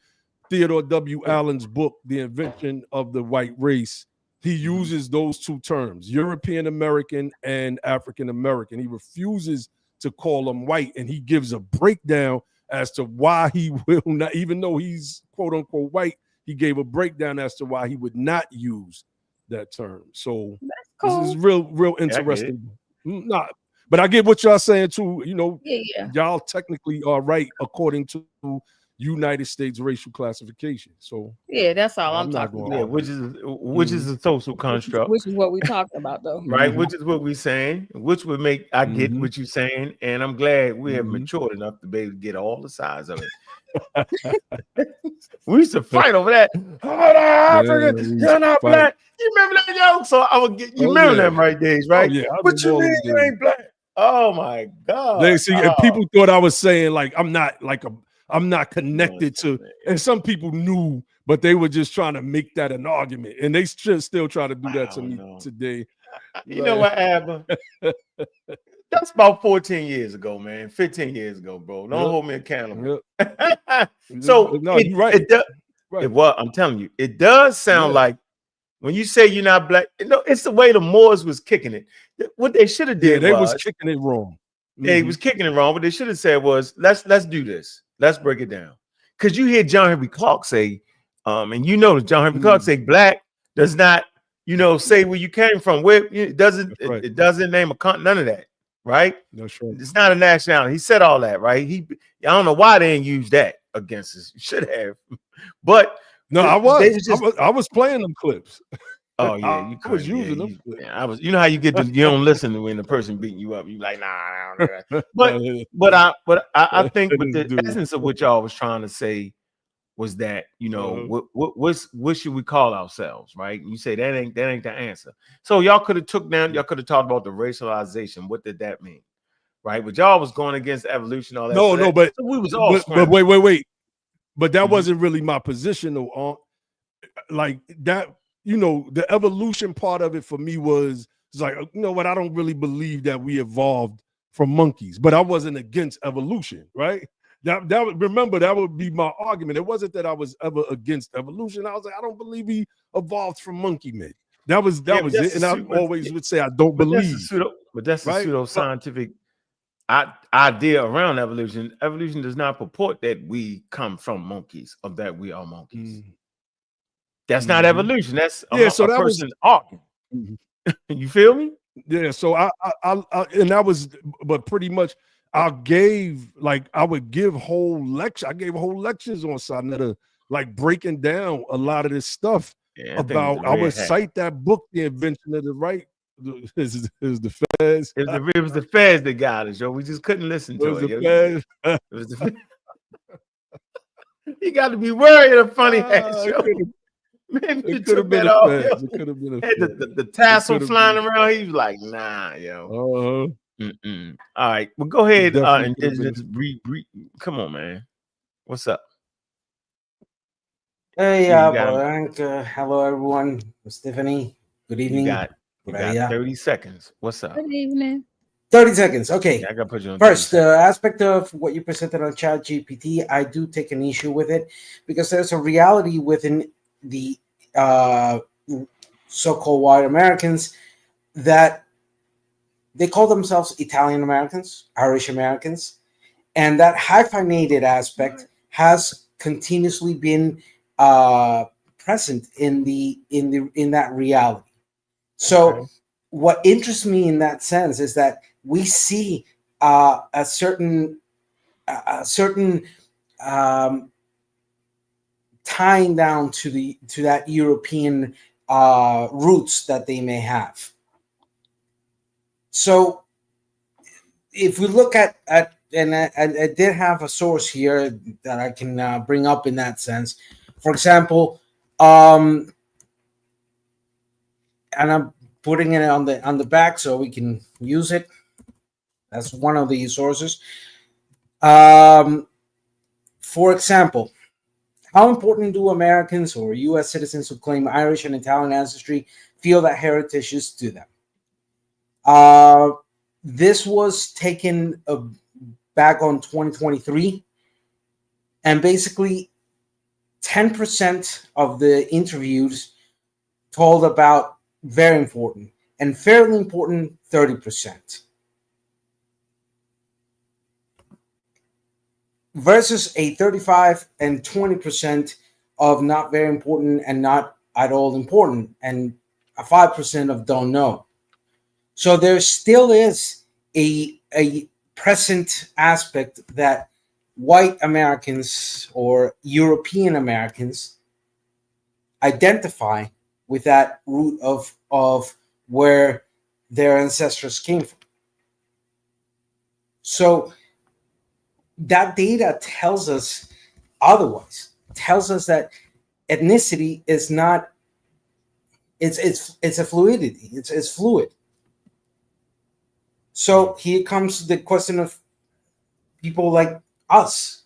Theodore W. Allen's book, The Invention of the White Race, he uses those two terms, European American and African American. He refuses to call them white, and he gives a breakdown as to why he will not, even though he's quote unquote white, he gave a breakdown as to why he would not use that term. So this is real interesting. But I get what y'all saying too. Y'all technically are right according to United States racial classification. So yeah, that's all I'm talking about. Yeah, which is a social construct. Which is what we talked about though. Right, which is what we're saying, which would make I get what you're saying, and I'm glad we have matured enough to be able to get all the sides of it. We used to fight over that. You're not black. You remember that, yo? So I would get you remember them right days, right? What you mean you ain't black? Oh my God. And people thought I was saying like I'm not connected to, and some people knew, but they were just trying to make that an argument, and they still try to do that to me today. You know what, Abba? That's about 14 years ago, man. 15 years ago, bro. Don't hold me accountable. So you're right. I'm telling you, it does sound like when you say you're not black, it's the way the Moors was kicking it. What they should have did, they was kicking it wrong. They was kicking it wrong. What they should have said was, let's do this. Let's break it down. Because you hear John Henry Clark say, and John Henry Clark say, black does not, say where you came from. Where it doesn't name a continent, none of that, right? No, sure. It's not a nationality. He said all that, right? I don't know why they didn't use that against us. You should have, but no, I was playing them clips. Oh yeah, I was using them. Yeah, I was. You know how you get you don't listen when the person beating you up. You like, nah, I don't know that. But I think with the essence of what y'all was trying to say was that what should we call ourselves, right? And you say that ain't the answer. So y'all could have y'all could have talked about the racialization. What did that mean, right? But y'all was going against evolution, all that. But so we was all. But wait. But that wasn't really my position, though. Like that. The evolution part of it for me was like, what? I don't really believe that we evolved from monkeys, but I wasn't against evolution, right? Remember, that would be my argument. It wasn't that I was ever against evolution. I was like, I don't believe we evolved from monkey men. That was it. And I always would say I don't believe. But that's a pseudo-scientific idea around evolution. Evolution does not purport that we come from monkeys or that we are monkeys. That's not evolution. That's so that person's argument. You feel me? Yeah. So I and that was, but pretty much I would give whole lecture. I gave whole lectures on Sonetta, like breaking down a lot of this stuff about. I would cite that book, The Invention of the Right. Is the feds. It was the feds that got us, yo. We just couldn't listen to it. It was the you got to be worried of funny ass, yo. Maybe you It could have took been that a off, yo. fence. It could have been a Had fence. the tassel It could have flying been. around. He was like, nah, yo. Uh-huh. All right. Well, go ahead Definitely and could have been. just come on, man. What's up? Hey, Yeah, you got Frank. Hello, everyone. Stephanie. Good you evening. got 30 seconds. What's up? Good evening. 30 seconds. Okay. Yeah, I gotta put you on First, 30 the aspect of what you presented on ChatGPT, I do take an issue with it because there's a reality within the so-called white Americans that they call themselves Italian Americans, Irish Americans, and that hyphenated aspect has continuously been present in that reality. So, what interests me in that sense is that we see a certain tying down to that European roots that they may have. So, if we look at and I did have a source here that I can bring up in that sense. For example, and I'm putting it on the back so we can use it. That's one of the sources. For example, how important do Americans or U.S. citizens who claim Irish and Italian ancestry feel that heritage is to them? This was taken back on 2023, and basically 10% of the interviews told about very important and fairly important 30%. Versus a 35 and 20% of not very important and not at all important, and a 5% of don't know. So there still is a present aspect that white Americans or European Americans identify with that root of where their ancestors came from. So that data tells us otherwise. Tells us that ethnicity is not. It's a fluidity. It's fluid. So here comes the question of people like us,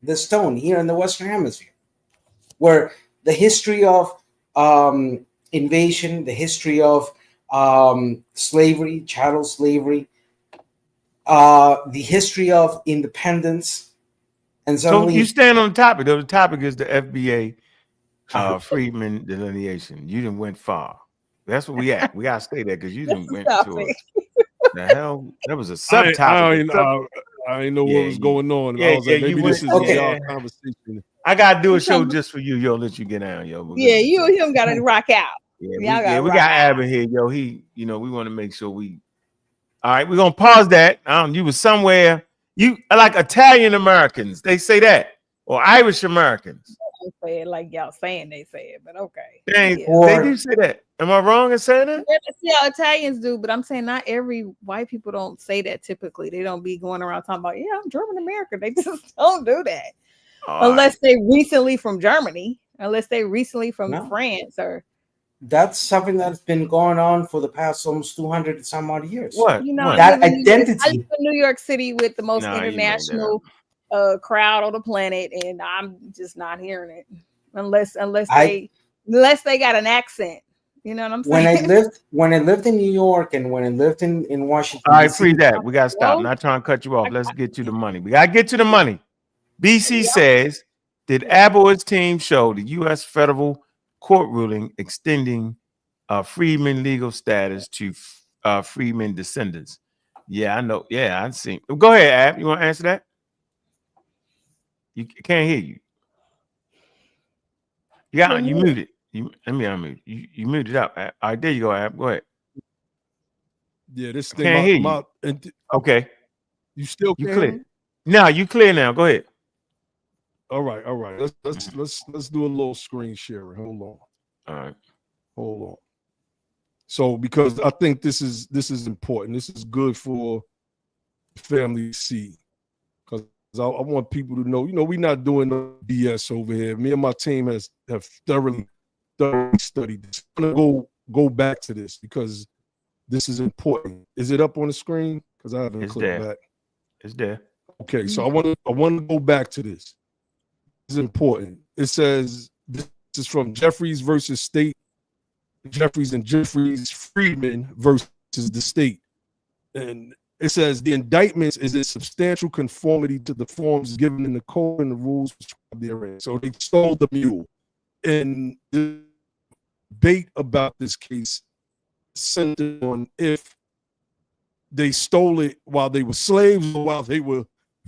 the stone here in the Western Hemisphere, where the history of invasion, the history of slavery, chattel slavery, the history of independence, and suddenly, so you stand on the topic. The topic is the FBA Freedman Delineation. You didn't went far. That's where we at. We gotta stay there because you didn't went to the hell. That was a subtopic. I didn't know what was going on. Yeah, I was like, maybe this is y'all conversation. I gotta do a show just for you, yo. Let you get down, yo. Yeah, you and him gotta rock out. We got Abby here, yo. He, we want to make sure we. All right, we're gonna pause that. You was somewhere. You like Italian Americans, they say that, or Irish Americans. They say it like y'all saying they say it, but okay. They do say that. Am I wrong in saying that? Yeah, Italians do, but I'm saying not every white people don't say that typically. They don't be going around talking about, yeah, I'm German American. They just don't do that. Unless they recently from Germany, unless they recently from France or. That's something that's been going on for the past almost 200 and some odd years. What? That identity. I live in New York City with the most international crowd on the planet, and I'm just not hearing it unless they got an accent. You know what I'm saying? When I lived in New York and when I lived in Washington. All right, free that. We gotta stop. I'm not trying to cut you off. Let's get to the money. We gotta get to the money. BC says, did Abo's team show the U.S. federal court ruling extending freedmen legal status to freedmen descendants? Yeah, I know. Yeah, I've seen. Go ahead, Ab. You want to answer that? You can't hear you. Yeah, you muted. Let me unmute. You muted up. Ab. All right, there you go, Ab. Go ahead. Yeah, this thing. Can't hear you. Okay. You still you clear? No, you clear now. Go ahead. All right. Let's do a little screen sharing. Hold on. All right. Hold on. So, because I think this is important. This is good for the family to see. Because I want people to know, we're not doing no BS over here. Me and my team have thoroughly thoroughly studied this. I'm gonna go back to this because this is important. Is it up on the screen? Because I haven't clicked back. It's there. Okay, so I want to go back to this. This is important. It says this is from Jeffries versus State. Jeffries and Jeffries Freedman versus the state. And it says the indictments is in substantial conformity to the forms given in the code and the rules prescribed therein. So they stole the mule. And the debate about this case centered on if they stole it while they were slaves or while they were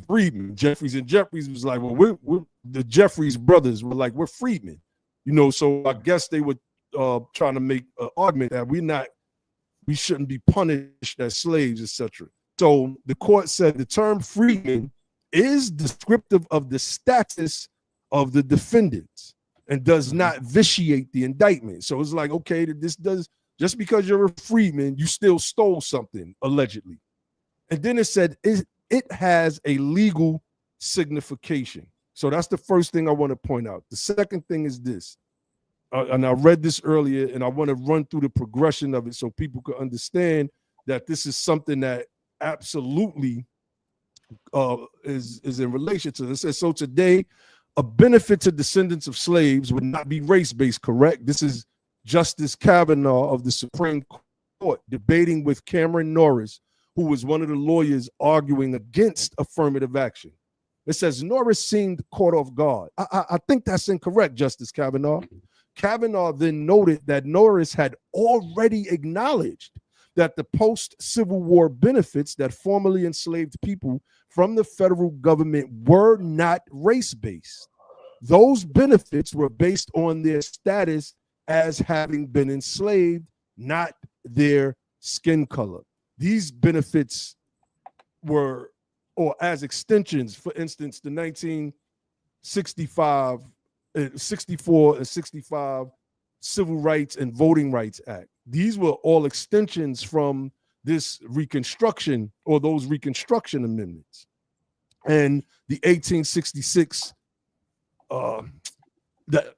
freedmen. Jeffries and Jeffries was like, well, we're the Jeffries brothers were like, we're freedmen. You know, so I guess they were trying to make an argument that we shouldn't be punished as slaves, etc. So the court said the term freedman is descriptive of the status of the defendants and does not vitiate the indictment. So it's like, okay, this does, just because you're a freedman, you still stole something, allegedly. And then it said it has a legal signification. So that's the first thing I want to point out. The second thing is this, and I read this earlier, and I want to run through the progression of it so people can understand that this is something that absolutely is in relation to this. It says, so today, a benefit to descendants of slaves would not be race-based, correct? This is Justice Kavanaugh of the Supreme Court debating with Cameron Norris, who was one of the lawyers arguing against affirmative action. It says Norris seemed caught off guard. I think that's incorrect, Justice Kavanaugh. Kavanaugh then noted that Norris had already acknowledged that the post-Civil War benefits that formerly enslaved people from the federal government were not race-based. Those benefits were based on their status as having been enslaved, not their skin color. These benefits were, or as extensions, for instance, the 1964 and 65 Civil Rights and Voting Rights Act. These were all extensions from this Reconstruction or those Reconstruction amendments. And the 1866, the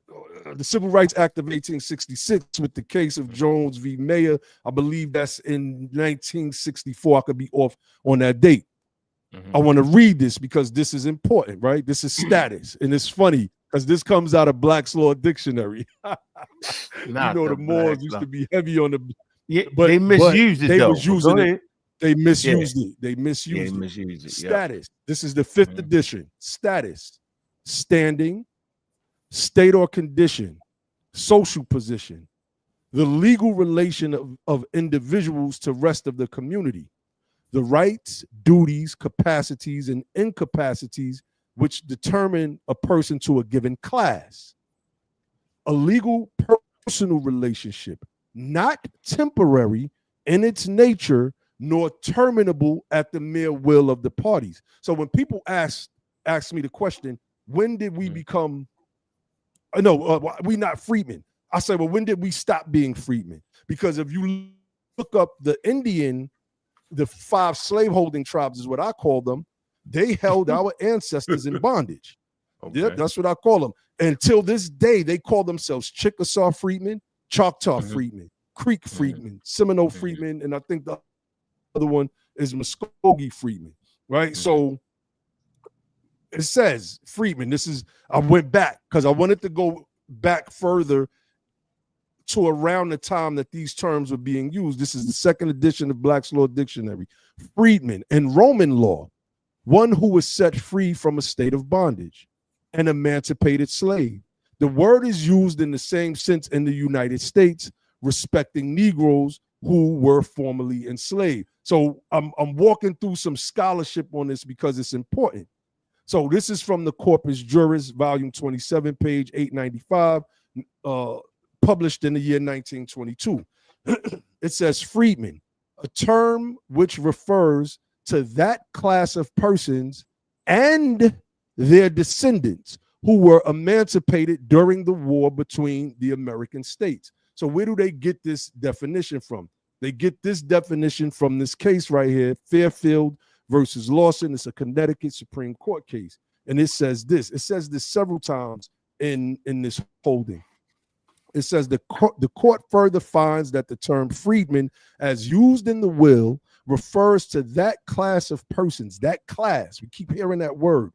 Civil Rights Act of 1866 with the case of Jones v. Mayer, I believe that's in 1964. I could be off on that date. I want to read this because this is important, right? This is status. And it's funny because this comes out of Black's Law Dictionary. You know, the Moors used to be heavy on the... Yeah, but they misused it, they though. was using it. They misused it. They misused it. Status. This is the 5th edition. Status. Standing, state or condition, social position, the legal relation of individuals to rest of the community, the rights, duties, capacities, and incapacities which determine a person to a given class, a legal personal relationship, not temporary in its nature, nor terminable at the mere will of the parties. So when people ask me the question, when did we become, we not freedmen? I say, well, when did we stop being freedmen? Because if you look up the 5 slaveholding tribes is what I call them, they held our ancestors in bondage. Okay. Yep, that's what I call them. Until this day, they call themselves Chickasaw freedmen, Choctaw freedmen, Creek freedmen, Seminole freedmen, and I think the other one is Muskogee freedmen, right? So it says freedmen. This is, I went back because I wanted to go back further to around the time that these terms were being used. This is the 2nd edition of Black's Law Dictionary. Freedman in Roman law, one who was set free from a state of bondage, an emancipated slave. The word is used in the same sense in the United States, respecting Negroes who were formerly enslaved. So I'm walking through some scholarship on this because it's important. So this is from the Corpus Juris, volume 27, page 895, published in the year 1922. It says freedman, a term which refers to that class of persons and their descendants who were emancipated during the war between the American states. So where do they get this definition from? They get this definition from this case right here, Fairfield versus Lawson. It's a Connecticut Supreme Court case. And it says this. It says this several times in this holding. It says the court further finds that the term freedman, as used in the will, refers to that class of persons, that class, we keep hearing that word,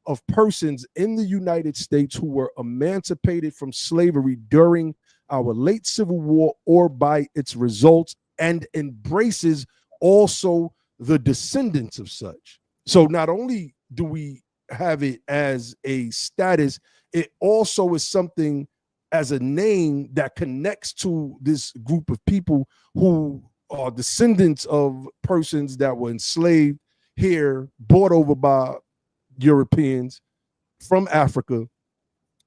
of persons in the United States who were emancipated from slavery during our late Civil War or by its results, and embraces also the descendants of such. So not only do we have it as a status, it also is something as a name that connects to this group of people who are descendants of persons that were enslaved here, brought over by Europeans from Africa,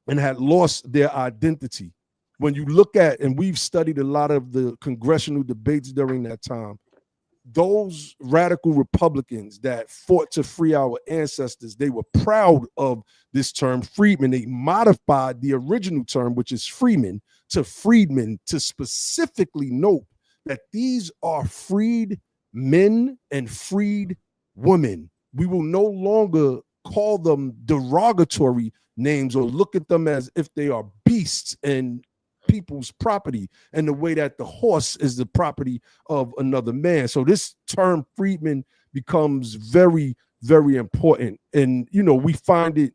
and had lost their identity. When you look at, and we've studied a lot of the congressional debates during that time, those radical Republicans that fought to free our ancestors, they were proud of this term freedman. They modified the original term, which is freeman, to freedmen, to specifically note that these are freed men and freed women. We will no longer call them derogatory names or look at them as if they are beasts and people's property, and the way that the horse is the property of another man. So this term freedman becomes very, very important. And, you know, we find it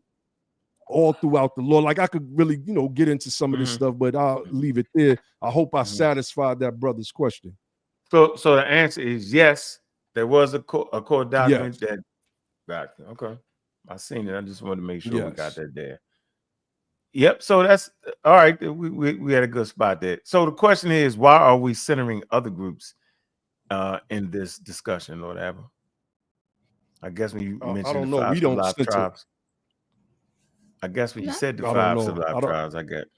all throughout the law. Like I could really, you know, get into some of this stuff, but I'll leave it there. I hope I satisfied that brother's question. So the answer is yes. There was a court document that got okay. I seen it. I just wanted to make sure we got that there. Yep. So that's all right. We had a good spot there. So the question is, why are we centering other groups in this discussion or whatever? I guess when you mentioned I don't know. We don't center. Tribes. I guess when you said the 5 civilized tribes, I get.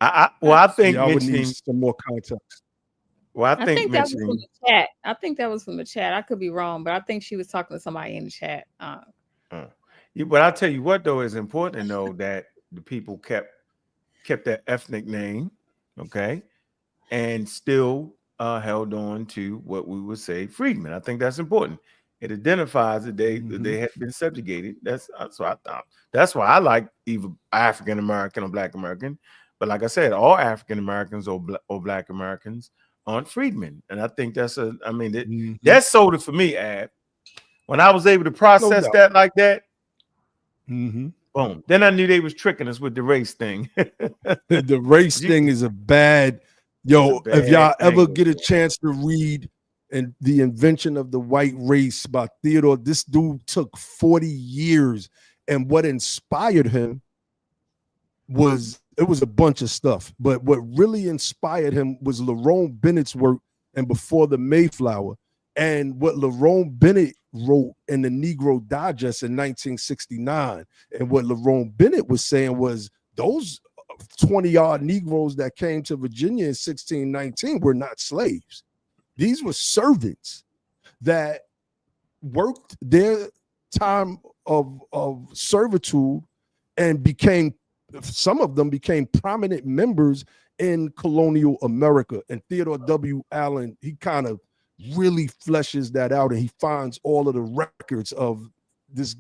I think I would need some more context. Well, I think that was from the chat. I think that was from the chat. I could be wrong, but I think she was talking to somebody in the chat. But I'll tell you what, though, is important to know that the people kept that ethnic name, okay, and still held on to what we would say freedmen. I think that's important. It identifies that they had been subjugated. That's why I thought. That's why I like either African American or Black American. But like I said, all African Americans or Black Americans aren't freedmen, and I think that's that's sold it for me, Ab. When I was able to process that like that, boom. Then I knew they was tricking us with the race thing. The race thing is a bad, if y'all ever get a chance to read and The Invention of the White Race by Theodore, this dude took 40 years, and what inspired him was a bunch of stuff, but what really inspired him was Lerone Bennett's work and Before the Mayflower, and what Lerone Bennett wrote in the Negro Digest in 1969. And what Lerone Bennett was saying was those 20-odd Negroes that came to Virginia in 1619 were not slaves. These were servants that worked their time of servitude and some of them became prominent members in colonial America. And Theodore W. Allen, he kind of really fleshes that out, and he finds all of the records of this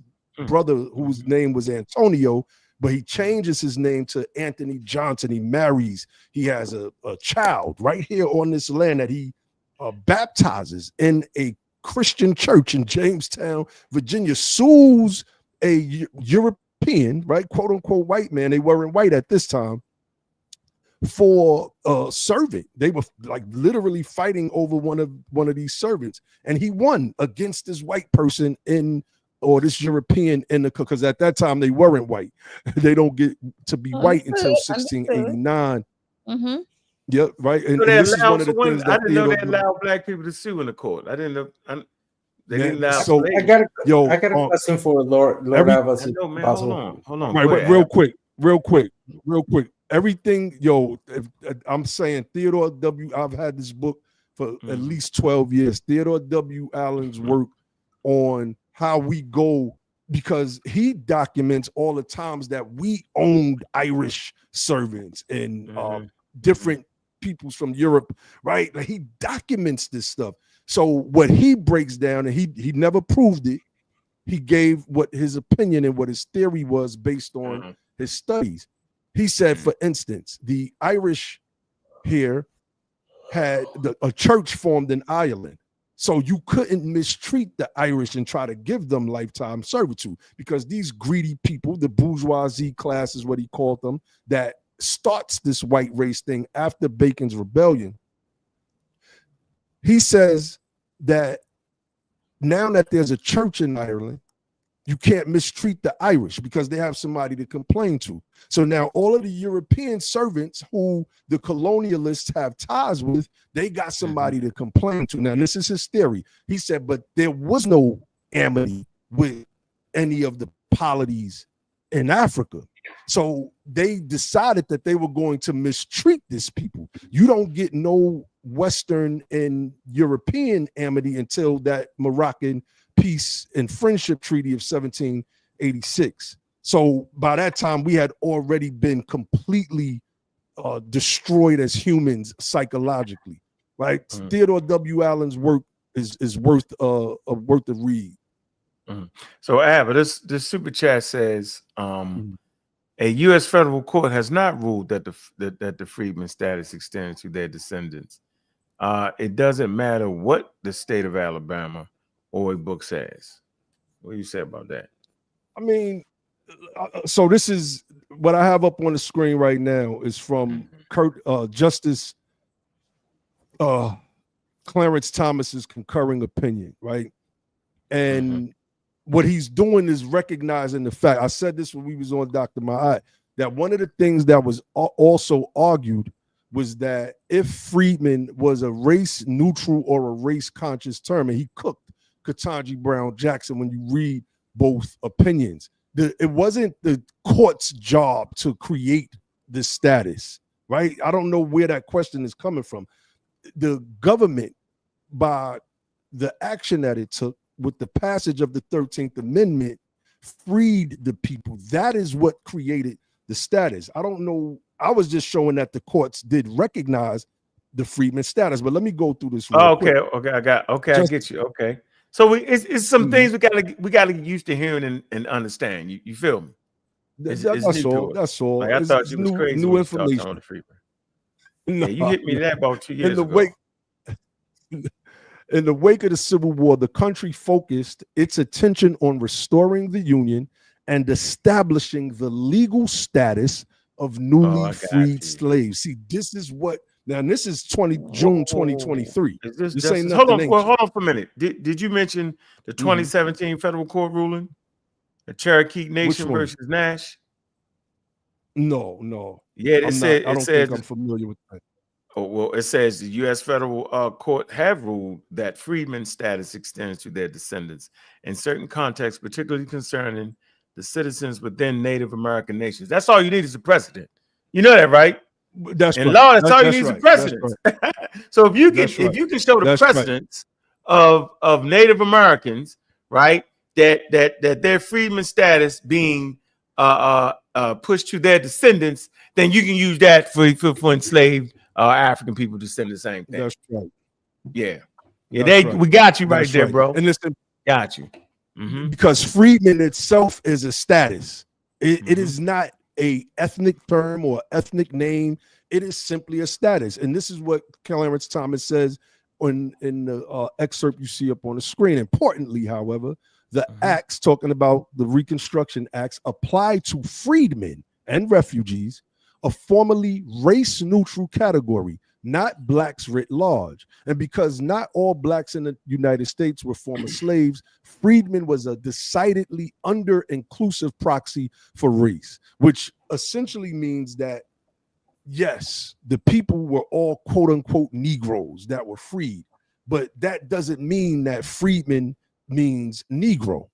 brother whose name was Antonio, but he changes his name to Anthony Johnson. He marries. He has a child right here on this land that he baptizes in a Christian church in Jamestown, Virginia, sues a European, right, quote unquote white man. They weren't white at this time, for servant. They were like literally fighting over one of these servants, and he won against this white person or this European because at that time they weren't white. They don't get to be white until 1689. Yep, right. And this is one of the things that I didn't know they allowed Black people to sue in the court. I didn't know. They didn't allow. So I got a question for Lord Abbas. Hold on. Right, real quick. Everything, I'm saying Theodore W. I've had this book for at least 12 years. Theodore W. Allen's work on how we go, because he documents all the times that we owned Irish servants and different peoples from Europe, right? Like, he documents this stuff. So what he breaks down, and he never proved it, he gave what his opinion and what his theory was based on his studies. He said, for instance, the Irish here had a church formed in Ireland. So you couldn't mistreat the Irish and try to give them lifetime servitude, because these greedy people, the bourgeoisie class is what he called them, that starts this white race thing after Bacon's rebellion. He says that now that there's a church in Ireland, you can't mistreat the Irish because they have somebody to complain to. So now all of the European servants who the colonialists have ties with, they got somebody to complain to. Now, this is his theory. He said, but there was no amity with any of the polities in Africa. So they decided that they were going to mistreat these people. You don't get no Western and European amity until that Moroccan Peace and Friendship Treaty of 1786. So by that time, we had already been completely destroyed as humans psychologically, right? Theodore W. Allen's work is worth a read. So, Abba, this super chat says a U.S. federal court has not ruled that the freedmen status extends to their descendants. It doesn't matter what the state of Alabama or a book says. What do you say about that? I mean, so this is what I have up on the screen right now is from Justice Clarence Thomas's concurring opinion, right? And what he's doing is recognizing the fact, I said this when we was on Dr. Ma'at, that one of the things that was also argued was that if freedmen was a race neutral or a race conscious term, and he cooked Ketanji Brown Jackson when you read both opinions, it wasn't the court's job to create this status, right? I don't know where that question is coming from. The government, by the action that it took with the passage of the 13th Amendment, freed the people. That is what created the status. I don't know. I was just showing that the courts did recognize the freedman status, but let me go through this. I get you. Okay. So it's some things we gotta get used to hearing and understand. You feel me? That's all. That's all. Like, I thought you was crazy. New information. On the freedman. No, yeah, you hit me that about 2 years ago. In the wake of the Civil War, the country focused its attention on restoring the Union and establishing the legal status of newly freed slaves. See, this is what. Now, this is June 2023. Hold on for a minute. Did you mention the 2017 federal court ruling, the Cherokee Nation versus Nash? No. Yeah, it says I'm familiar with that. Oh, well, it says the U.S. federal court have ruled that freedmen status extends to their descendants in certain contexts, particularly concerning the citizens within Native American nations. That's all you need is a precedent. You know that, right? That's and right. law, that's all you need is a precedent. Right. So if you can show the precedents of Native Americans, right, that their freedmen status being pushed to their descendants, then you can use that for enslaved African people to send the same thing. That's right. Yeah. We got you right there, bro. And listen, got you. Because freedmen itself is a status. It is not a ethnic term or ethnic name. It is simply a status. And this is what Clarence Thomas says in the excerpt you see up on the screen. Importantly, however, the acts talking about the Reconstruction Acts apply to freedmen and refugees, a formerly race-neutral category, not blacks writ large. And because not all blacks in the United States were former slaves, freedmen was a decidedly under-inclusive proxy for race, which essentially means that, yes, the people were all quote-unquote Negroes that were freed, but that doesn't mean that freedmen means Negro.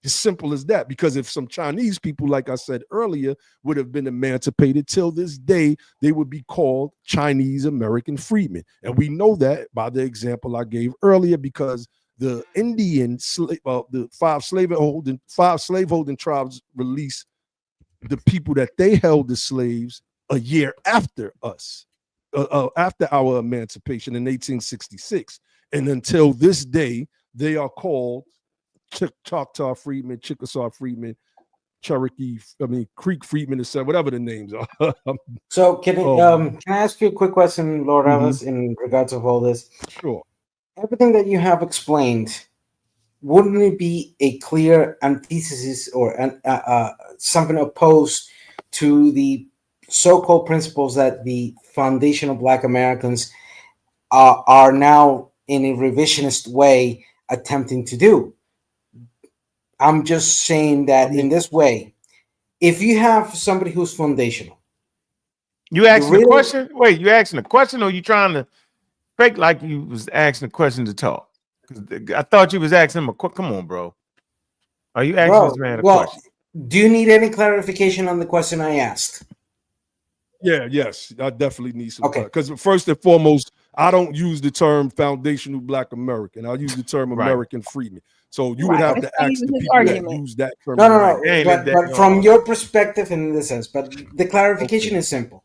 As simple as that, because if some Chinese people, like I said earlier, would have been emancipated till this day, they would be called Chinese American freedmen. And we know that by the example I gave earlier, because the Indian the five slaveholding tribes released the people that they held as slaves a year after us, after our emancipation in 1866. And until this day, they are called Choctaw freedmen, Chickasaw freedmen, Cherokee, Creek Freedman, etc., whatever the names are. So can I ask you a quick question, Lord Ellis, in regards of all this? Sure. Everything that you have explained, wouldn't it be a clear antithesis or something opposed to the so-called principles that the foundation of Black Americans are now in a revisionist way attempting to do? I'm just saying that in this way, if you have somebody who's foundational. You asking a question? Wait, you asking a question, or you trying to fake like you was asking a question to talk? I thought you was asking him a question. Come on, bro. Are you asking this man a question? Do you need any clarification on the question I asked? Yes, I definitely need some. Okay. Because first and foremost, I don't use the term foundational Black American. I use the term American freedman. So you would have to ask the people that use that term. No. But from your perspective, in this sense, but the clarification is simple.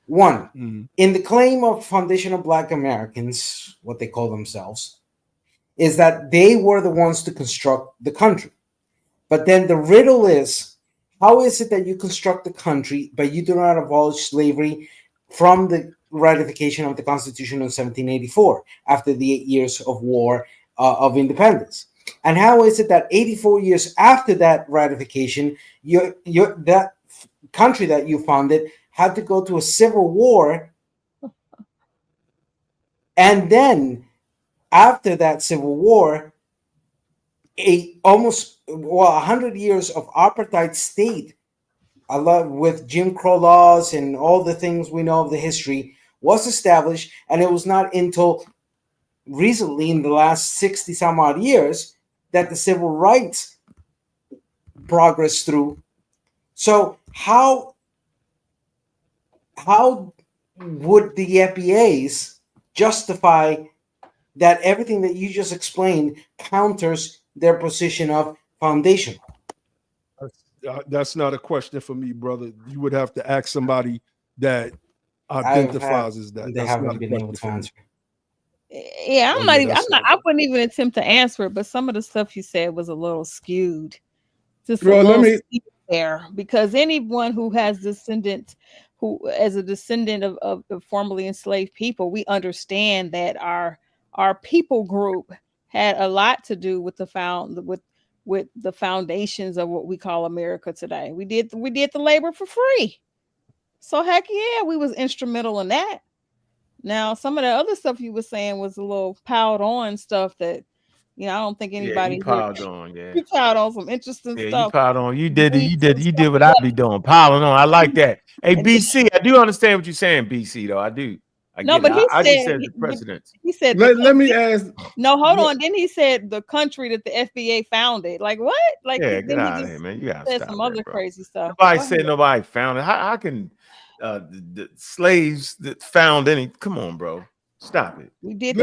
One, in the claim of foundational Black Americans, what they call themselves, is that they were the ones to construct the country. But then the riddle is, how is it that you construct the country, but you do not abolish slavery from the ratification of the Constitution in 1784, after the 8 years of war of independence? And how is it that 84 years after that ratification, that country that you founded had to go to a civil war, and then after that civil war, almost 100 years of apartheid state, with Jim Crow laws and all the things we know of the history, was established, and it was not until recently, in the last 60 some odd years, that the civil rights progressed through. So how would the FBAs justify that everything that you just explained counters their position of foundation? That's not a question for me, brother. You would have to ask somebody that identifies as that. They haven't been able to answer. Yeah, I wouldn't even attempt to answer it, but some of the stuff you said was a little skewed. Skewed there, because anyone who has descendants, who as a descendant of formerly enslaved people, we understand that our people group had a lot to do with the foundations of what we call America today. We did the labor for free. So heck yeah, we was instrumental in that. Now, some of the other stuff you were saying was a little piled on stuff that, I don't think anybody piled on. Yeah, you piled on some interesting stuff. You piled on. You did what I be doing, piling on. I like that. Hey, BC, I do understand what you're saying, BC. Though I do. I just said the precedents. He said, let me ask. No, hold on. Then he said the country that the FBA founded. Like what? Like, yeah, get out of here, man. You gotta said stop some other crazy stuff. Nobody said nobody found it. How can the slaves that found any? Come on, bro. Stop it. We did.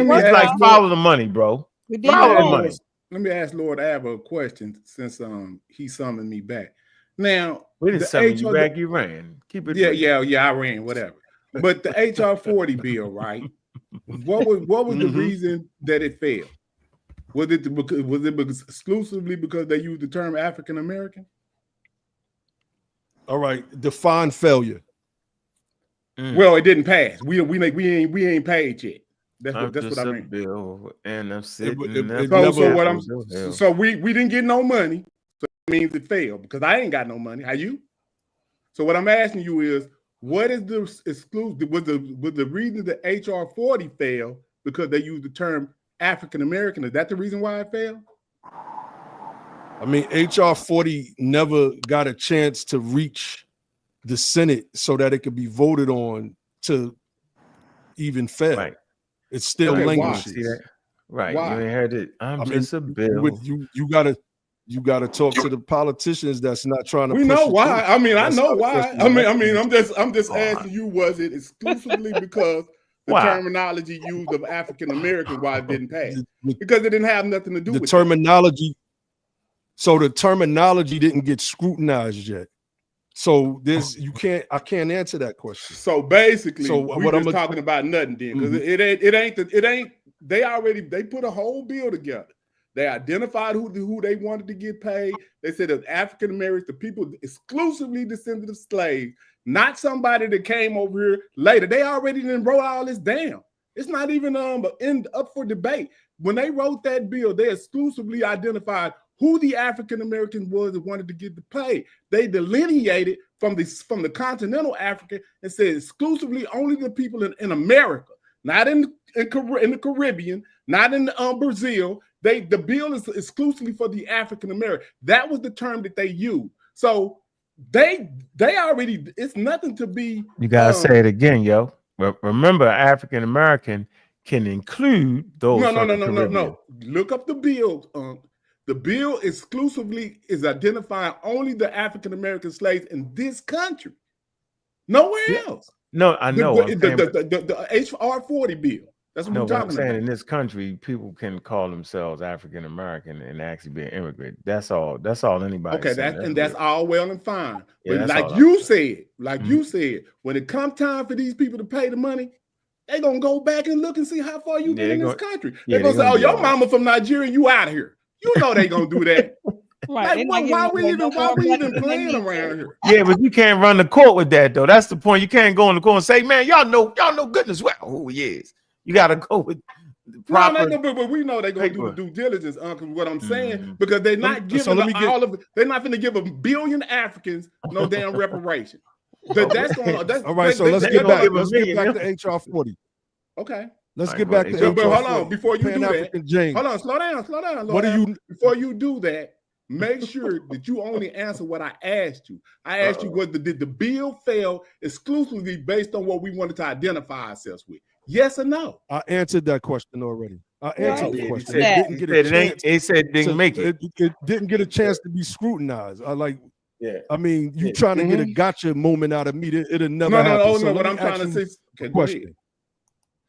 Follow the money, bro. We did follow the money. Let me ask Lord Abba a question, since he summoned me back. Now we didn't summon you back. You ran. Keep it. Yeah. I ran. Whatever. But the HR 40 bill, right? What was the reason that it failed? Was it exclusively because they used the term African American? All right, define failure. Well, it didn't pass. We ain't paid yet. That's what I mean. Bill, and I'm sitting. So we didn't get no money. So it means it failed, because I ain't got no money. Are you? So what I'm asking you is, what is the exclusive? Was the reason that HR 40 failed because they used the term African American? Is that the reason why it failed? I mean, HR 40 never got a chance to reach the Senate so that it could be voted on to even fail. Right. It's still languishing. Right. Why? You ain't heard it. I'm just a bill. You gotta talk to the politicians that's not trying to. We know why. I mean, I know why. I mean, I'm just asking you, was it exclusively because the terminology used of African American why it didn't pass? Because it didn't have nothing to do with the terminology. So the terminology didn't get scrutinized yet. So I can't answer that question. So basically, we're just talking about nothing then, because it ain't. They put a whole bill together They identified who they wanted to get paid. They said that African Americans, the people exclusively descended of slaves, not somebody that came over here later. They already didn't wrote all this down. It's not even up for debate. When they wrote that bill, they exclusively identified who the African Americans was that wanted to get the pay. They delineated from the continental Africa and said exclusively only the people in America, not in the Caribbean, not in Brazil. The bill is exclusively for the African American. That was the term that they used. So they already, it's nothing to be. You gotta say it again, yo. Remember, African American can include those. No. Look up the bill. The bill exclusively is identifying only the African American slaves in this country, nowhere else. No, I know. The HR 40 bill. That's what we're talking about. In this country, people can call themselves African American and actually be an immigrant. That's all. That's all anybody. Okay, that's all well and fine. Yeah, but like you said, when it comes time for these people to pay the money, they're gonna go back and look and see how far you been in this country. They're gonna say, "Oh, your mama from Nigeria, you out of here." You know they gonna do that. Right. Like, why we even playing around here? Yeah, but you can't run the court with that though. That's the point. You can't go in the court and say, "Man, y'all know goodness well who he is." You got to go with the proper. But we know they're gonna do the due diligence, Uncle. What I'm saying, because they're not giving they're not going to give 1 billion Africans no damn reparation. That's all right. So let's get back. Let's get back to HR 40. Okay. Let's get back to HR 40. But hold on, before you do that, James. hold on, slow down. Lord, before you do that, make sure that you only answer what I asked you. I asked you did the bill fail exclusively based on what we wanted to identify ourselves with? Yes or no? I answered that question already. I answered the question. It didn't make it. It didn't get a chance to be scrutinized. I mean, you trying to get a gotcha moment out of me? It'll never happen. No. What I'm trying to say. Okay, question.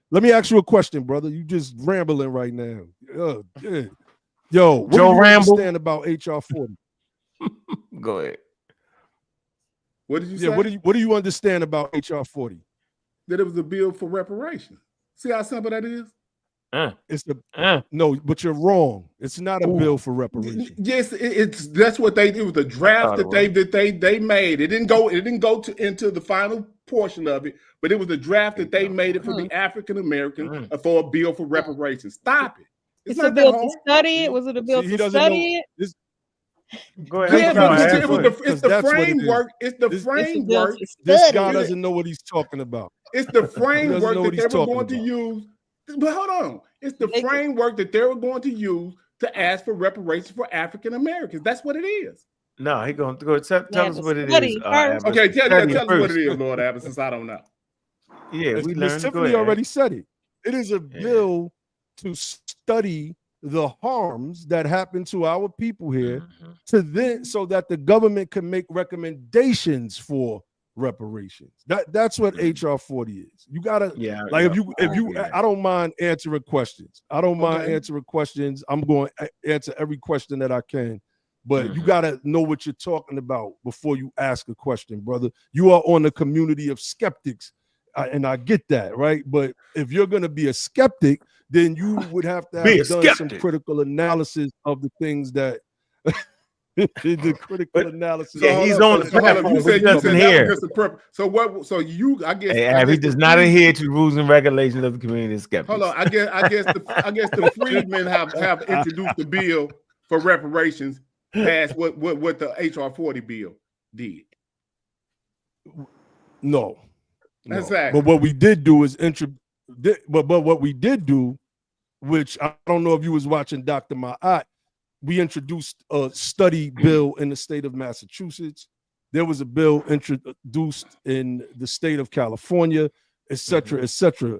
Let me ask you a question, brother. You just rambling right now. Yo, what do you understand about HR 40? Go ahead. What did you say? What do you understand about HR 40? That it was a bill for reparations. See how simple that is? No, but you're wrong. It's not a bill for reparations. Yes, that's what they did. It was the draft that they made. It didn't go into the final portion of it, but it was the draft that they made it for the African American for a bill for reparations. Stop it. It's a bill to study it. Was it a bill to study it? Go ahead. Yeah, it's the framework. It's the framework. This guy doesn't know what he's talking about. It's the framework that they were going to use. But hold on. It's the framework that they were going to use to ask for reparations for African Americans. That's what it is. No, he going to go tell us what it is. Okay, tell us what it is, Lord Abbott, since I don't know. Yeah, we specifically already said it. It is a bill to study the harms that happen to our people here so that the government can make recommendations for reparations. That's what HR 40 is. You gotta I don't mind answering questions. I'm going to answer every question that I can, but you gotta know what you're talking about before you ask a question, brother. You are on the community of skeptics, and I get that, right? But if you're gonna be a skeptic, then you would have to have done some critical analysis of the things that the critical analysis. Yeah, he's on the platform. He doesn't hear. So what? So you, I guess, he does not adhere to rules and regulations of the community of skeptics. Hold on, I guess the Freedmen have introduced the bill for reparations past what the HR 40 bill did. No. Exactly. But what we did do is what we did do, which I don't know if you was watching Dr. Ma'at, we introduced a study bill in the state of Massachusetts. There was a bill introduced in the state of California, et cetera, et cetera.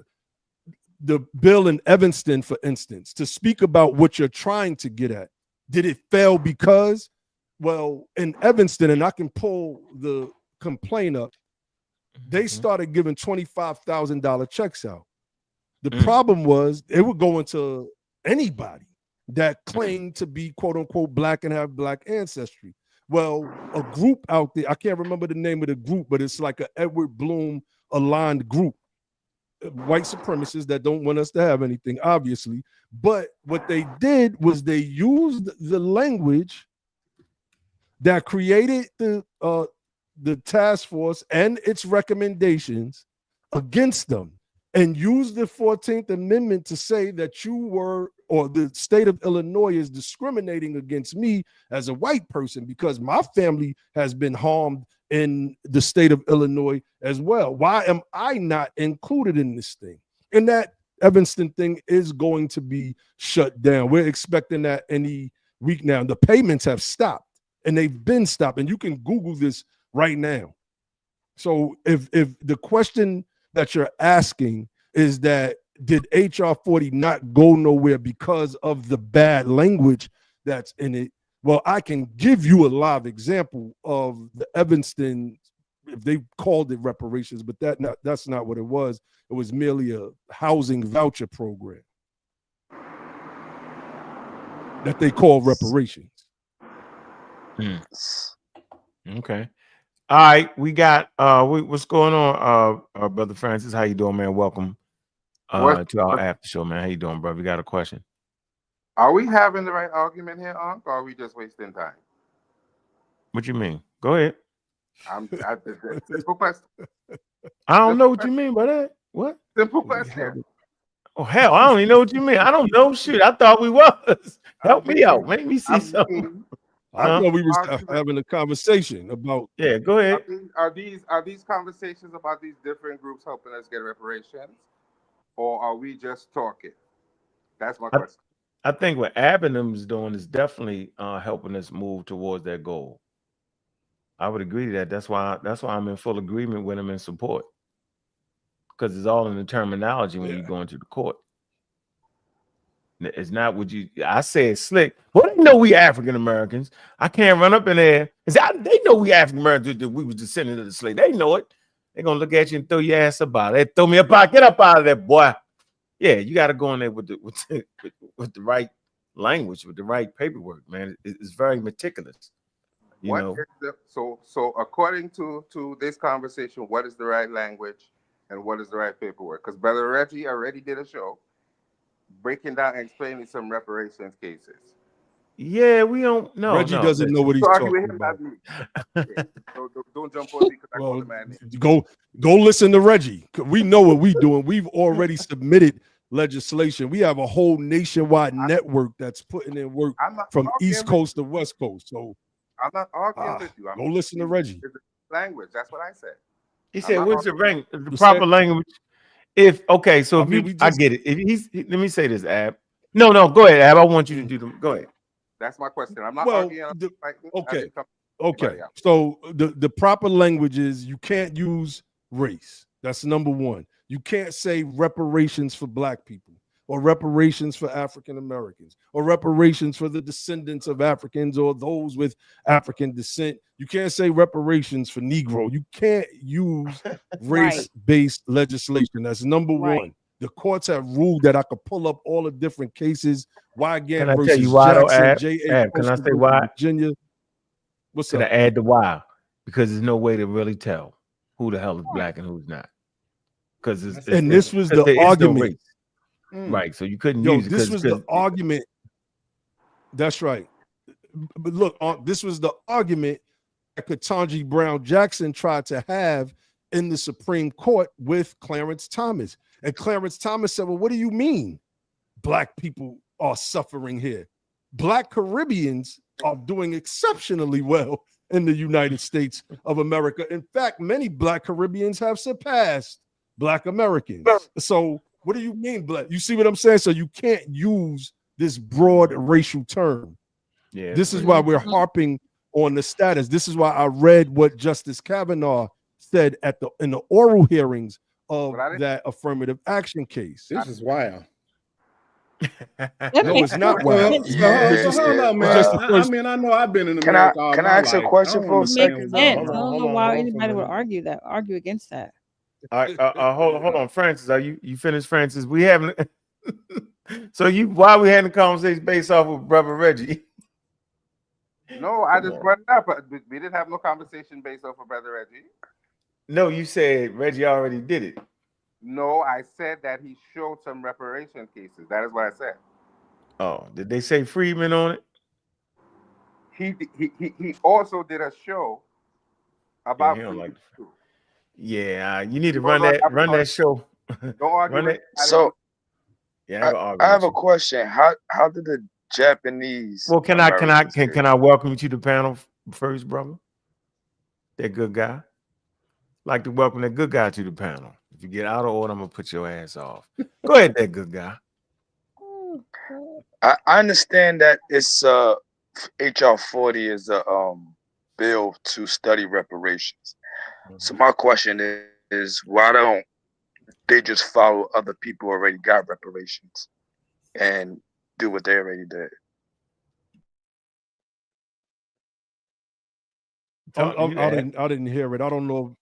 The bill in Evanston, for instance, to speak about what you're trying to get at. Did it fail because? Well, in Evanston, and I can pull the complaint up, they started giving $25,000 checks out. The problem was they were going to anybody that claimed to be quote unquote black and have black ancestry. Well, a group out there, I can't remember the name of the group, but it's like an Edward Bloom aligned group. white supremacists that don't want us to have anything, obviously. But what they did was they used the language that created the task force and its recommendations against them, and used the 14th Amendment to say that you were, or the state of Illinois is discriminating against me as a white person because my family has been harmed in the state of Illinois as well. Why am I not included in this thing? And that Evanston thing is going to be shut down. We're expecting that any week now. The payments have stopped, and they've been stopped, and you can Google this right now. So if the question that you're asking is that did HR 40 not go nowhere because of the bad language that's in it? Well, I can give you a live example of the Evanston, if they called it reparations, but that's not what it was. It was merely a housing voucher program that they call reparations. Okay. All right, we got what's going on, Brother Francis? How you doing, man? Welcome to our after show, man. How you doing, brother? We got a question. Are we having the right argument here, Unc, or are we just wasting time? What you mean? Go ahead. Simple question. I don't know what you mean by that. What? Simple question. Oh hell, I don't even know what you mean. I don't know shit. I thought we was. Help me out. Make me see something. I thought we were having a conversation about. Yeah, go ahead. Are these conversations about these different groups helping us get reparations, or are we just talking? That's my question. I think what Abinum is doing is definitely helping us move towards that goal. I would agree to that. That's why I'm in full agreement with him and support, because it's all in the terminology when you go into the court. It's not what I say it's slick. Well, they know we African Americans. I can't run up in there and say, they know we African Americans, that we was descendants of the slave. They know it. They're gonna look at you and throw your ass up out. They throw me up out. Get up out of there, boy. Yeah, you got to go in there with the right language, with the right paperwork, man. It's very meticulous. So according to this conversation, what is the right language and what is the right paperwork? Because Brother Reggie already did a show breaking down and explaining some reparations cases. Yeah, we don't know. Reggie doesn't know what he's talking about. So don't jump on me because I call the man. Go listen to Reggie. We know what we're doing. We've already submitted legislation. We have a whole nationwide network that's putting in work from East Coast to West Coast. So I'm not arguing with you. Go listen to Reggie. Language. That's what I said. He said, "What's the proper language?" I get it. Let me say this, Ab. No, go ahead, Ab. I want you to do them. Go ahead. That's my question. I'm not arguing. Okay. So the proper language is you can't use race. That's number one. You can't say reparations for Black people, or reparations for African Americans, or reparations for the descendants of Africans or those with African descent. You can't say reparations for Negro. You can't use race-based legislation. That's number one. The courts have ruled that I could pull up all the different cases. Why again? Can I tell you why? Jackson, can I say why? Virginia. What's up? Can I add the why? Because there's no way to really tell who the hell is Black and who's not. Because this was the argument. Right, so you couldn't use it. This was the argument. That's right. But look, this was the argument that Ketanji Brown Jackson tried to have in the Supreme Court with Clarence Thomas. And Clarence Thomas said, well, what do you mean Black people are suffering here? Black Caribbeans are doing exceptionally well in the United States of America. In fact, many Black Caribbeans have surpassed Black Americans. So what do you mean, Black? You see what I'm saying? So you can't use this broad racial term. Yeah. This is why we're harping on the status. This is why I read what Justice Kavanaugh said in the oral hearings of that affirmative action case. This is wild. No, it's not wild. Hold on, man. I know I've been in America. Can I ask a question for a second? I don't know why anybody would argue against that. All right, hold on, Francis. Are you finished, Francis? We haven't. So why we having a conversation based off of Brother Reggie? No, I just brought it up. We didn't have no conversation based off of Brother Reggie. No, you said Reggie already did it. No, I said that he showed some reparation cases. That is what I said. Oh, did they say Freedman on it? He also did a show about Freedman too. Yeah, you need to run that show. Don't argue Run with it. So Yeah, I have a question. How did the Japanese Well, can Americans I welcome you to the panel first, brother? That good guy. Like to welcome that good guy to the panel. If you get out of order, I'm gonna put your ass off. Go ahead, that good guy. I understand that it's HR 40 is a bill to study reparations. So my question is why don't they just follow other people who already got reparations and do what they already did? I didn't hear it. I don't know.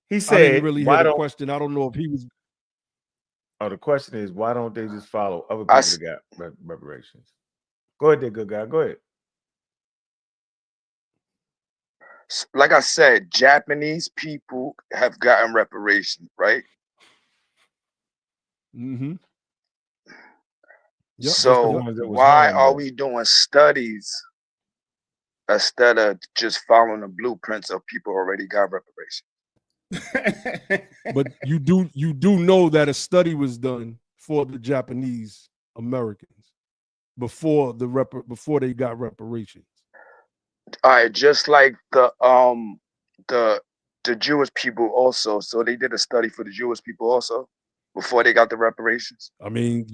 He said, I didn't really hear the question. I don't know if he was. Oh, the question is, why don't they just follow other people that got reparations? Go ahead, there, good guy. Go ahead. Like I said, Japanese people have gotten reparations, right? Mm-hmm. Yep, so why are we doing studies instead of just following the blueprints of people who already got reparations? But you do know that a study was done for the Japanese Americans before they got reparations. All right, just like the Jewish people also. So they did a study for the Jewish people also before they got the reparations. I mean,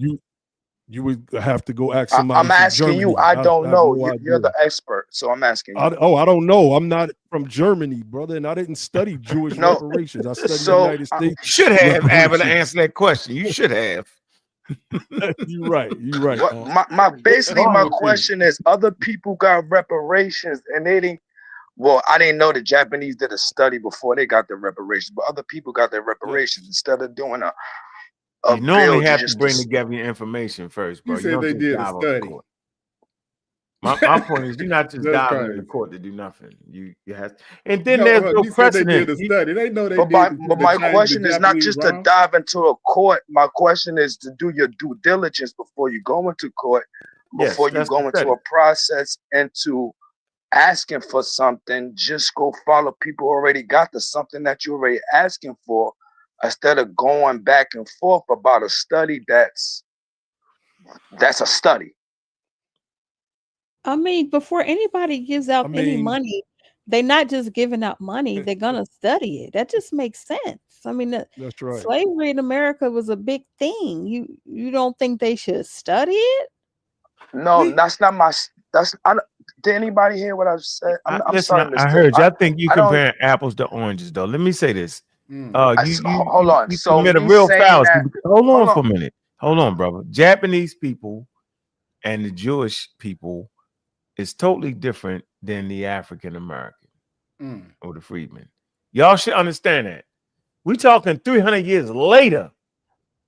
you would have to go ask somebody. I'm asking Germany. you. I don't know. No You're the expert, so I'm asking you. I don't know. I'm not from Germany, brother, and I didn't study Jewish reparations. I studied United States. You should have able to answer that question. You should have. You're right. You're right. My question is: other people got reparations, and they didn't. Well, I didn't know the Japanese did a study before they got their reparations, but other people got their reparations instead of doing a. You normally have to bring together your information first, bro. You said they did a study. My point is, you're not just diving in the court to do nothing. You have, and then there's no precedent. They did a study. They know they did. But my question is not just to dive into a court. My question is to do your due diligence before you go into court, before you go into a process, and to asking for something. Just go follow people who already got the something that you're already asking for, instead of going back and forth about a study that's a study. I mean, before anybody gives out any money, they're not just giving out money, they're gonna study it. That just makes sense. I mean, that's right. Slavery in America was a big thing. You don't think they should study it? No, that's not my. Did anybody hear what I said? I'm sorry, I heard you. I think you comparing apples to oranges, though. Let me say this. Hold on. You So commit a real fallacy. Hold on for a minute. Hold on, brother. Japanese people and the Jewish people is totally different than the African American or the freedmen. Y'all should understand that. We talking 300 years later,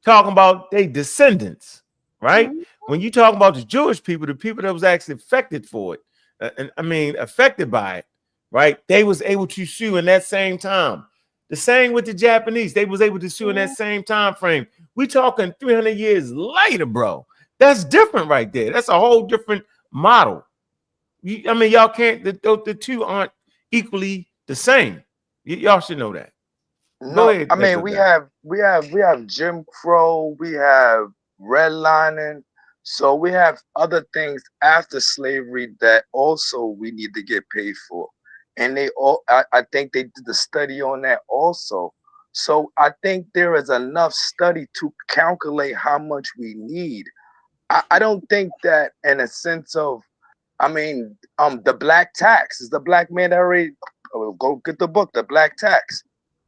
talking about their descendants, right? When you talk about the Jewish people, the people that was actually affected for it, affected by it, right? They was able to sue in that same time. The same with the Japanese. They was able to sue in that same time frame. We talking 300 years later, bro. That's different right there. That's a whole different model. Y'all can't, the two aren't equally the same. Y'all should know that. Go ahead. I mean, we have Jim Crow, we have redlining, so we have other things after slavery that also we need to get paid for. And I think they did the study on that also. So I think there is enough study to calculate how much we need. I don't think that in a sense of, the black tax is the black man that already go get the book, The Black Tax.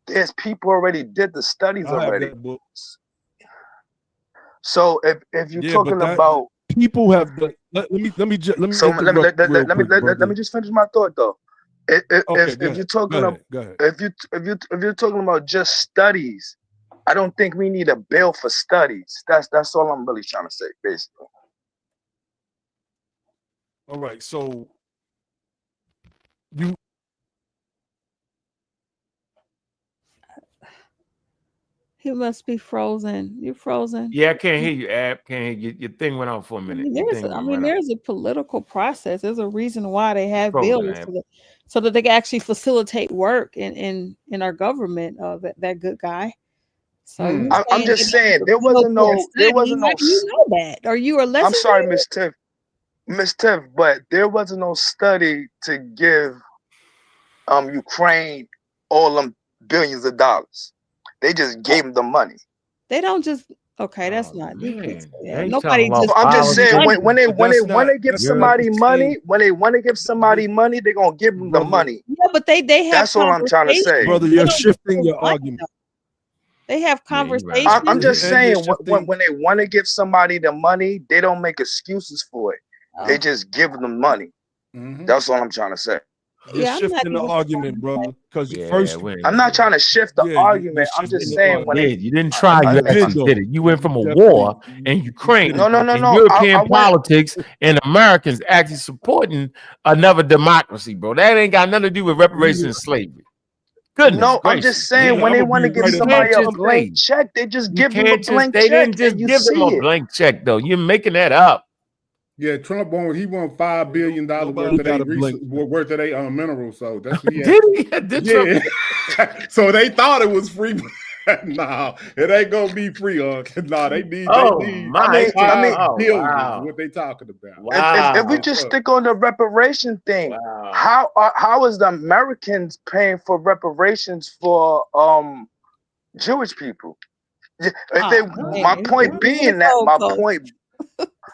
There's people already did the studies already. So if you're talking about people have done, let me just finish my thought though. If you're talking about if you're talking about just studies, I don't think we need a bill for studies. That's all I'm really trying to say, basically. All right, so He must be frozen. You're frozen. Yeah, I can't hear you, Ab. Can't hear you. Your thing went off for a minute. There's a political process. There's a reason why they have Frozen, bills Ab. so that they can actually facilitate work in our government. That good guy. So I'm just saying there wasn't no you know that, or you are less. I'm sorry, Miss Tiff, but there wasn't no study to give Ukraine all them billions of dollars. They just gave them the money. They don't just that's not. Nobody just. I'm just saying when they give somebody money, when they want to give somebody money, they're gonna give them the money. Yeah, but they have. That's all I'm trying to say, brother. You're shifting your argument. They have conversations. Right. I'm just saying when they want to give somebody the money, they don't make excuses for it. They just give them money. That's all I'm trying to say. You're shifting the argument, brother. Because first, I'm not trying to shift the argument. I'm just saying when you didn't try. You actually did it. You went from a war in Ukraine, no, European politics, and Americans actually supporting another democracy, bro. That ain't got nothing to do with reparations and slavery. Goodness no, gracious. I'm just saying when they want to give somebody a blank check, they just give them a blank check. They didn't just give them a blank check, though. You're making that up. Yeah, Trump won $5 billion worth of their minerals. So that's what he did he? Yeah. So they thought it was free. No, it ain't gonna be free. They need. Billions. What they talking about? Wow. If we just stick on the reparation thing, how is the Americans paying for reparations for Jewish people? My point being that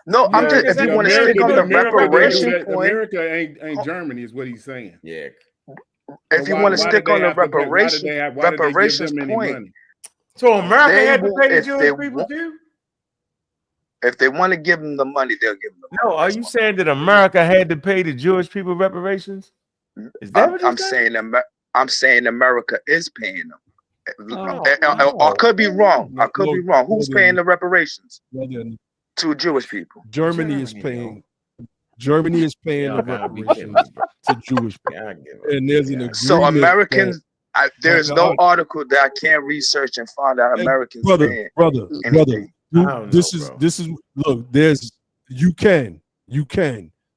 No, I'm just if you want to stick on the reparation point. America ain't Germany, is what he's saying. Yeah. If you want to stick on the reparations point. So America had to pay the Jewish people too? If they want to give them the money, they'll give them the money. No, are you saying that America had to pay the Jewish people reparations? Is that what I'm saying? I'm saying America is paying them. I could be wrong. Who's paying the reparations? To Jewish people. Germany is paying the reparations to Jewish people. And there's an agreement. So Americans, there's no article that I can't research and find out Americans paying. Brother. This is look, you can,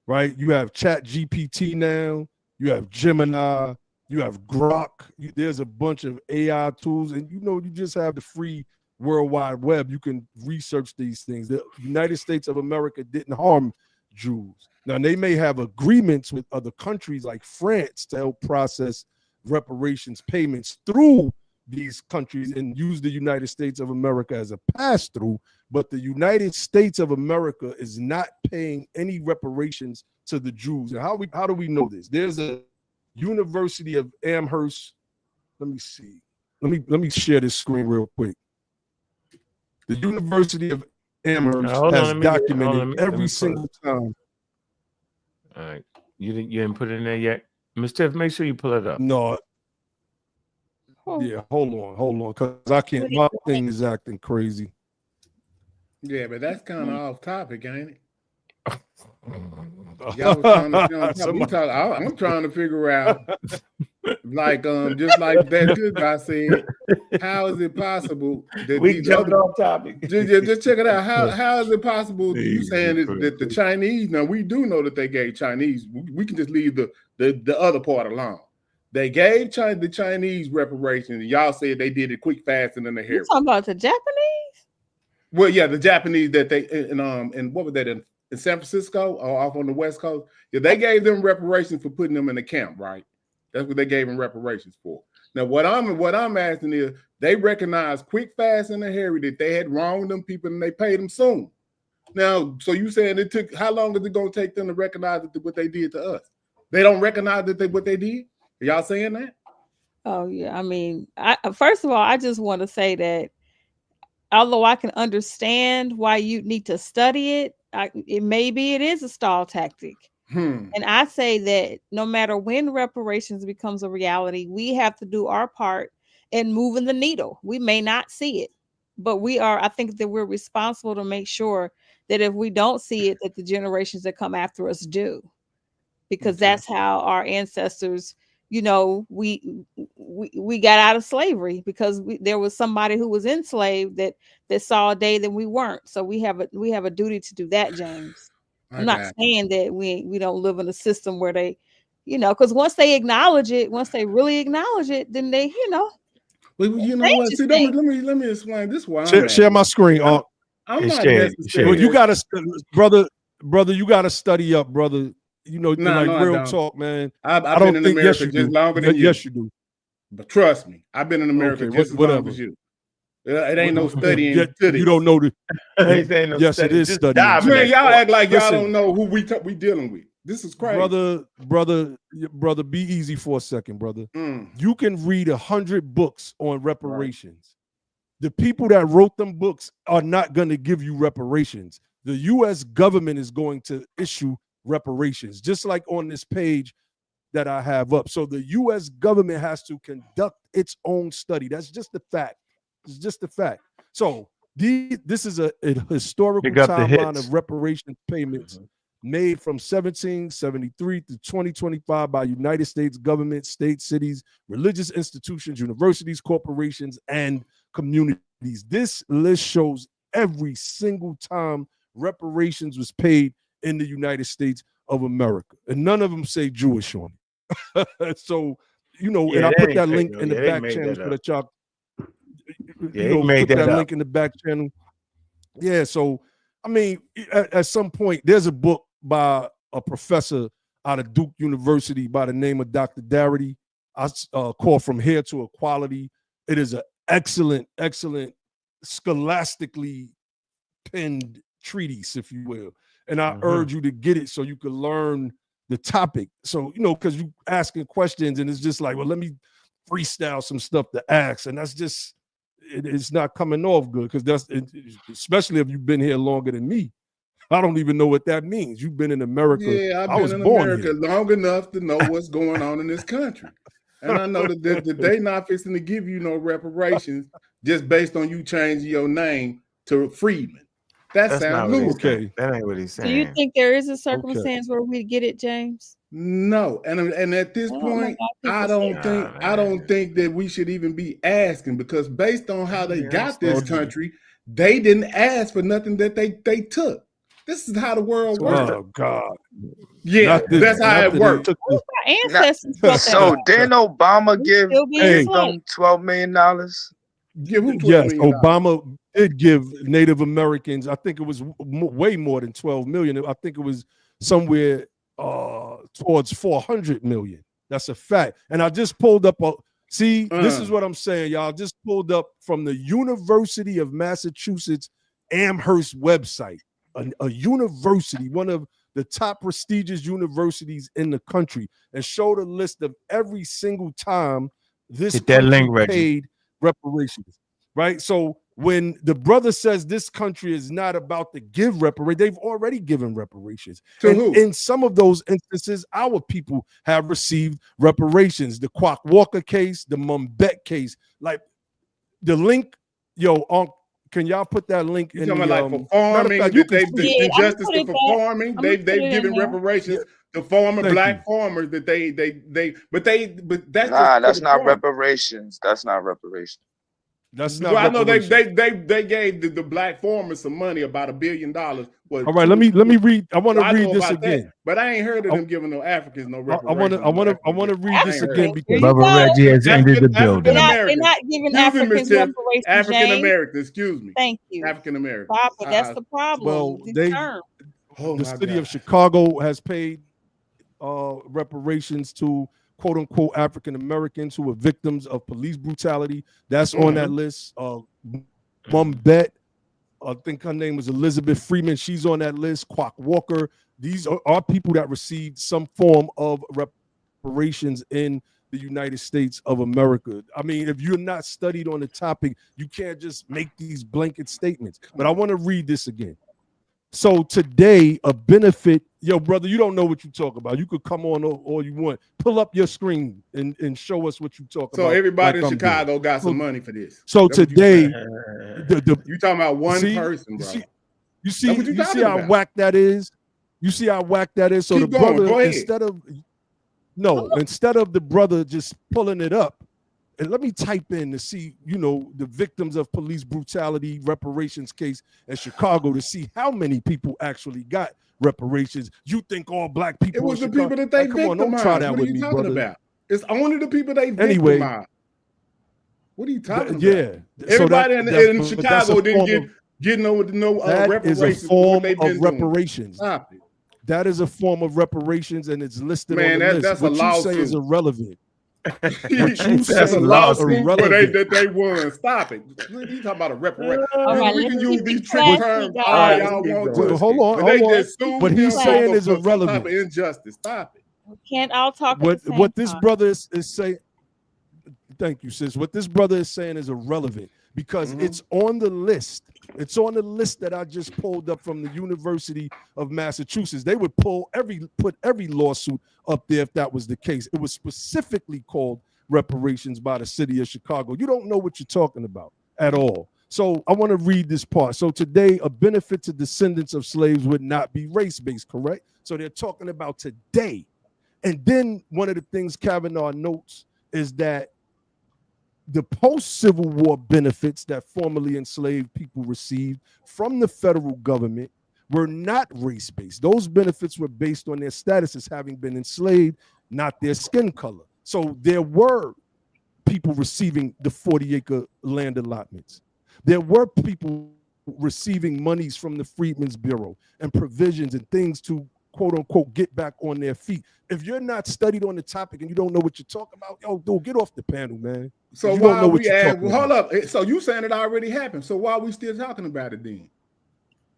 right? You have Chat GPT now, you have Gemini, you have Grok, there's a bunch of AI tools, and you just have the free World Wide Web. You can research these things. The United States of America didn't harm Jews. Now, they may have agreements with other countries like France to help process reparations payments through these countries and use the United States of America as a pass-through, but the United States of America is not paying any reparations to the Jews. And how do we know this? There's a University of Amherst. Let me see. Let me share this screen real quick. The University of Amherst has documented every single time. All right. You didn't put it in there yet? Ms. Tiff, make sure you pull it up. No. Yeah, hold on. Because I can't. My thing is acting crazy. Yeah, but that's kind of off topic, ain't it? Y'all was trying to I'm trying to figure out, like, just like that good guy said, how is it possible that we jumped off topic? Just check it out. How is it possible? You saying that the Chinese? Now we do know that they gave Chinese. We can just leave the other part alone. They gave the Chinese reparations, and y'all said they did it quick, fast, and in the hair. You talking about the Japanese? Well, yeah, the Japanese that they and what was that in San Francisco or off on the West Coast? Yeah, they gave them reparations for putting them in the camp, right? That's what they gave them reparations for. Now, what I'm asking is, they recognized quick, fast, and in a hurry that they had wronged them people, and they paid them soon. Now, so you saying it took how long is it going to take them to recognize what they did to us? They don't recognize what they did. Are y'all saying that? Oh yeah, I mean, first of all, I just want to say that although I can understand why you need to study it, maybe it is a stall tactic. And I say that no matter when reparations becomes a reality, we have to do our part in moving the needle. We may not see it, but I think that we're responsible to make sure that if we don't see it, that the generations that come after us do, because that's how our ancestors you know, we got out of slavery because there was somebody who was enslaved that saw a day that we weren't. So we have a duty to do that, James. I'm not saying that we don't live in a system where they, you know, because once they really acknowledge it, then they, you know. Well, you know what? See, let me explain this. Why share my screen. I'm not necessarily. You gotta, brother. You gotta study up, brother. You know, real talk, man. I've been in America just longer than you. Yes, you do. But trust me, I've been in America just as long as you. It ain't no studying. You don't know the. Yes, it is studying. Man, y'all act like y'all don't know who we dealing with. This is crazy, brother. Be easy for a second, brother. You can read 100 books on reparations. Right. The people that wrote them books are not going to give you reparations. The U.S. government is going to issue reparations, just like on this page that I have up. So the U.S. government has to conduct its own study. That's just the fact. It's just the fact. So this is a historical timeline of reparations payments made from 1773 to 2025 by United States government, states, cities, religious institutions, universities, corporations, and communities. This list shows every single time reparations was paid in the United States of America, and none of them say Jewish on it. So, you know, and I put that link in the back channel so that y'all, put that link in the back channel. Yeah. So, I mean, at some point, there's a book by a professor out of Duke University by the name of Dr. Darity. I call From Here to Equality. It is an excellent scholastically penned treatise, if you will. And I urge you to get it so you can learn the topic. So, you know, because you asking questions and it's just like, well, let me freestyle some stuff to ask. And that's just, it's not coming off good, because especially if you've been here longer than me. I don't even know what that means. You've been in America. Yeah, I've been in America long enough to know what's going on in this country. And I know that they not fixing to give you no reparations just based on you changing your name to Freedman. That's sounds loose. Okay, that ain't what he's saying. Do you think there is a circumstance where we get it, James? No, and at this point, I don't think that we should even be asking, because based on how they got this country, they didn't ask for nothing that they took. This is how the world works. Oh God! Yeah, that's how it works. So didn't Obama give them $12 million? Yes, Obama did give Native Americans, I think it was way more than 12 million. I think it was somewhere towards 400 million. That's a fact. And I just pulled up this is what I'm saying, y'all. Just pulled up from the University of Massachusetts Amherst website, a university, one of the top prestigious universities in the country, and showed a list of every single time this country paid reparations, right? So when the brother says this country is not about to give reparations, they've already given reparations. And in some of those instances, our people have received reparations. The Quock Walker case, the Mumbet case, like the link, can y'all put that link in? Talking about like for farming, the justice for farming, they've given reparations to black farmers that that's not reparations. That's not reparations. That's not. Well, I know they gave the black farmers some money, about $1 billion. All right, let me read. I want to read this again. That, but I ain't heard of them giving no Africans no reparations. I want to read this again because Bubba Reggie has ended the building. They're not giving Africans reparations. African Americans, excuse me. Thank you. African Americans. That's the problem. Well, the city of Chicago has paid reparations to quote unquote African Americans who were victims of police brutality. That's on that list. Mumbet, I think her name was Elizabeth Freeman. She's on that list. Quock Walker. These are people that received some form of reparations in the United States of America. I mean, if you're not studied on the topic, you can't just make these blanket statements. But I want to read this again. So today, a benefit, brother, you don't know what you talk about. You could come on all you want. Pull up your screen and show us what you talk about. So everybody in Chicago got some money for this. So today, you talking about one person, bro. You see how whack that is? You see how whack that is? So the brother, instead of No, instead of the brother just pulling it up, and let me type in to see, the victims of police brutality reparations case in Chicago to see how many people actually got reparations. You think all black people? It was the people that they victimized. Come on, don't try that with me, brother. About? It's only the people they victimized. What are you talking about? Yeah, everybody in Chicago didn't get no reparations. That is a form of reparations. Stop it. That is a form of reparations, and it's listed on the list. That's what a you lawsuit. Say is irrelevant. That's a lawsuit that they won. Stop it. You talking about a reparation? We can use these trick terms all y'all want to. Hold on. What he's saying is irrelevant. Some type of injustice. Stop it. We can't all talk. What this brother is saying. Thank you, sis. What this brother is saying is irrelevant because it's on the list. It's on the list that I just pulled up from the University of Massachusetts. They would put every lawsuit up there if that was the case. It was specifically called reparations by the city of Chicago. You don't know what you're talking about at all. So I want to read this part. So today, a benefit to descendants of slaves would not be race-based, correct? So they're talking about today. And then one of the things Kavanaugh notes is that the post-Civil War benefits that formerly enslaved people received from the federal government were not race-based. Those benefits were based on their status as having been enslaved, not their skin color. So there were people receiving the 40-acre land allotments. There were people receiving monies from the Freedmen's Bureau and provisions and things to quote-unquote get back on their feet. If you're not studied on the topic and you don't know what you're talking about, dude, get off the panel, man. So you why don't know what you're talking about. Hold up. So you saying it already happened. So why are we still talking about it then?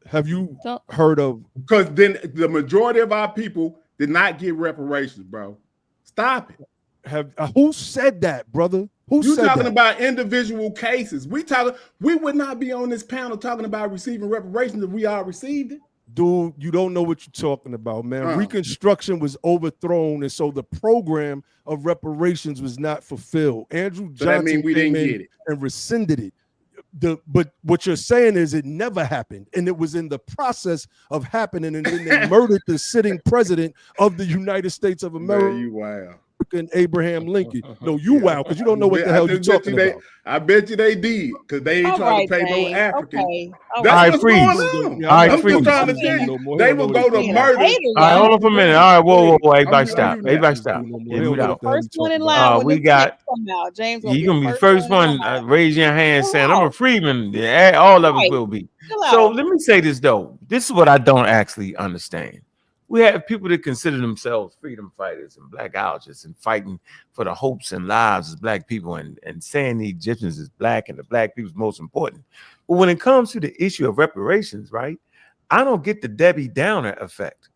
Have you heard of? Because then the majority of our people did not get reparations, bro. Stop it. Who said that, brother? You talking about individual cases. We would not be on this panel talking about receiving reparations if we all received it. Dude, you don't know what you're talking about, man. Reconstruction was overthrown, and so the program of reparations was not fulfilled. Andrew Johnson we didn't get it and rescinded it. But what you're saying is it never happened, and it was in the process of happening, and then they murdered the sitting president of the United States of America. Man, you wow. Abraham Lincoln. No, you wow, because you don't know what the hell you're talking about. I bet you they did, because they ain't trying to pay no African. Okay. That's what's going on. I'm just trying to tell you, they will go to murder. All right, hold on for a minute. All right, whoa, everybody stop. Everybody stop. First one in line. We got James. You're gonna be the first one. Raise your hand saying I'm a freedman. Yeah, all of us will be. So let me say this though. This is what I don't actually understand. We have people that consider themselves freedom fighters and black outages and fighting for the hopes and lives of black people and saying the Egyptians is black and the black people is most important. But when it comes to the issue of reparations, right, I don't get the Debbie Downer effect.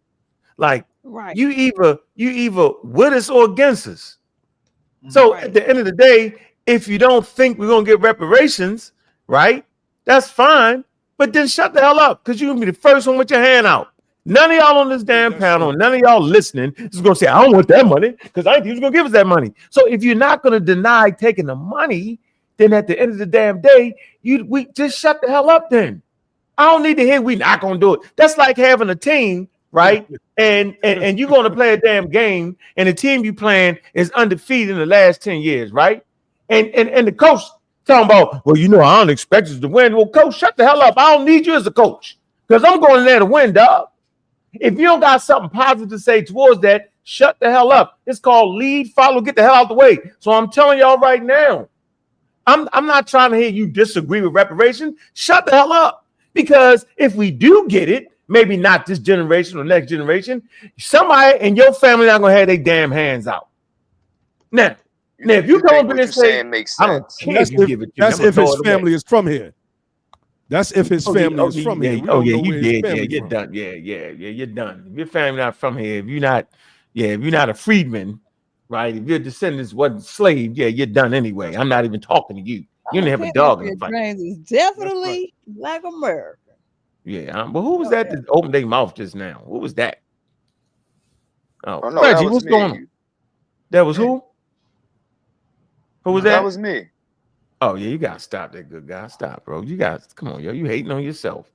Like, you either with us or against us. So at the end of the day, if you don't think we're going to get reparations, right, that's fine. But then shut the hell up, because you're going to be the first one with your hand out. None of y'all on this damn panel, none of y'all listening is going to say, I don't want that money because I think he's going to give us that money. So if you're not going to deny taking the money, then at the end of the damn day, we just shut the hell up then. I don't need to hear we not going to do it. That's like having a team, right? And you're going to play a damn game and the team you playing is undefeated in the last 10 years, right? And the coach talking about, well, I don't expect us to win. Well, coach, shut the hell up. I don't need you as a coach because I'm going in there to win, dog. If you don't got something positive to say towards that, shut the hell up. It's called lead, follow, get the hell out the way. So I'm telling y'all right now, I'm not trying to hear you disagree with reparations. Shut the hell up. Because if we do get it, maybe not this generation or next generation, somebody in your family not going to have their damn hands out. Now if you come up and say, I don't care if you give it to me. That's if his family is from here. That's if his family is from here. You did. Yeah, you're done. Yeah, you're done. If your family not from here, if you're not a freedman, right? If your descendants wasn't slave, you're done anyway. I'm not even talking to you. You didn't have a dog in the fight. James is definitely Black American. Yeah, but who was that that opened their mouth just now? What was that? Oh, no, Reggie, what's going on? That was who? Who was that? That was me. Oh, yeah, you got to stop that, good guy. Stop, bro. You got to, come on, yo. You hating on yourself.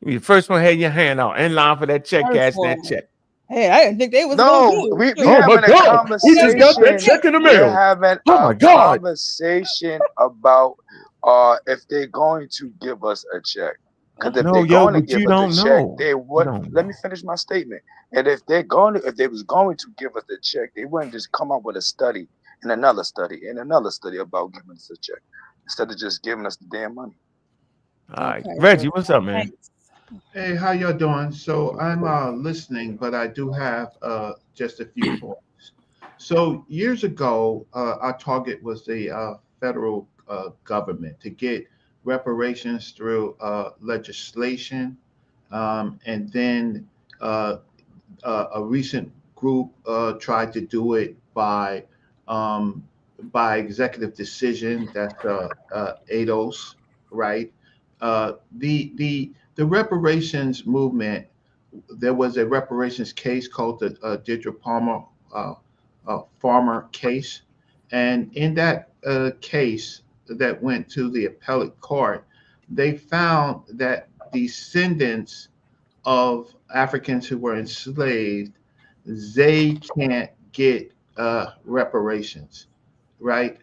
You be the first one had your hand out in line for that check, cash that check. Hey, I didn't think they was No, gonna do we it. Oh my having a God, we just got that conversation. check in the We're mail. having Oh a my God. conversation about if they're going to give us a check. Because if No, they're yo, going to but give you us a don't check, know. they You would. don't Let me know. finish my statement. And if they was going to give us a check, they wouldn't just come up with a study and another study and another study about giving us a check instead of just giving us the damn money. All right, Okay, Reggie, well, what's up, man? thanks. Hey, how y'all doing? So I'm listening, but I do have just a few points. So years ago, our target was the federal government to get reparations through legislation, and then uh, a recent group tried to do it um, by executive decision. That's ADOS, right? The reparations movement. There was a reparations case called the Deirdre Palmer Farmer case, and in that case that went to the appellate court, they found that descendants of Africans who were enslaved, they can't get reparations, right?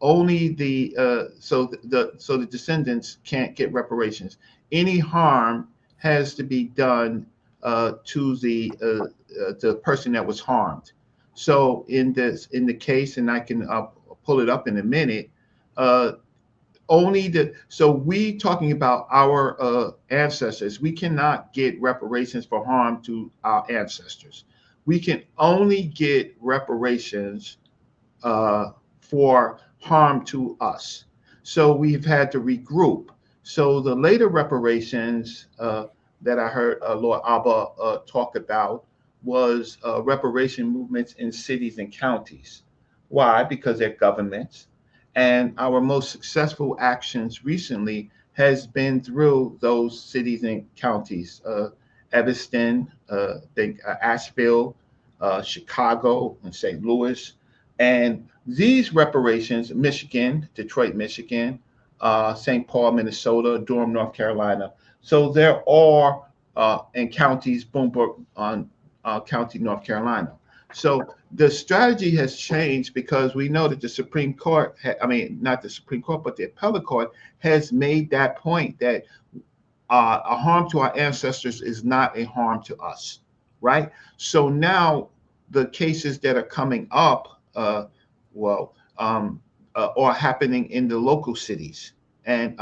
Only the so the descendants can't get reparations. Any harm has to be done to the person that was harmed. So in the case, and I can pull it up in a minute. Uh, Only the so we talking about our ancestors, we cannot get reparations for harm to our ancestors. We can only get reparations for harm to us. So we've had to regroup. So the later reparations that I heard Lord Abba talk about was reparation movements in cities and counties. Why? Because they're governments. And our most successful actions recently has been through those cities and counties. Evanston, Asheville, Chicago, and St. Louis. And these reparations, Michigan, Detroit, Michigan, St. Paul, Minnesota, Durham, North Carolina. So there are in counties, Boonbrook on County, North Carolina. So the strategy has changed because we know that the Supreme Court, I mean, not the Supreme Court, but the appellate court has made that point that a harm to our ancestors is not a harm to us, right? So now the cases that are coming up, well, are happening in the local cities and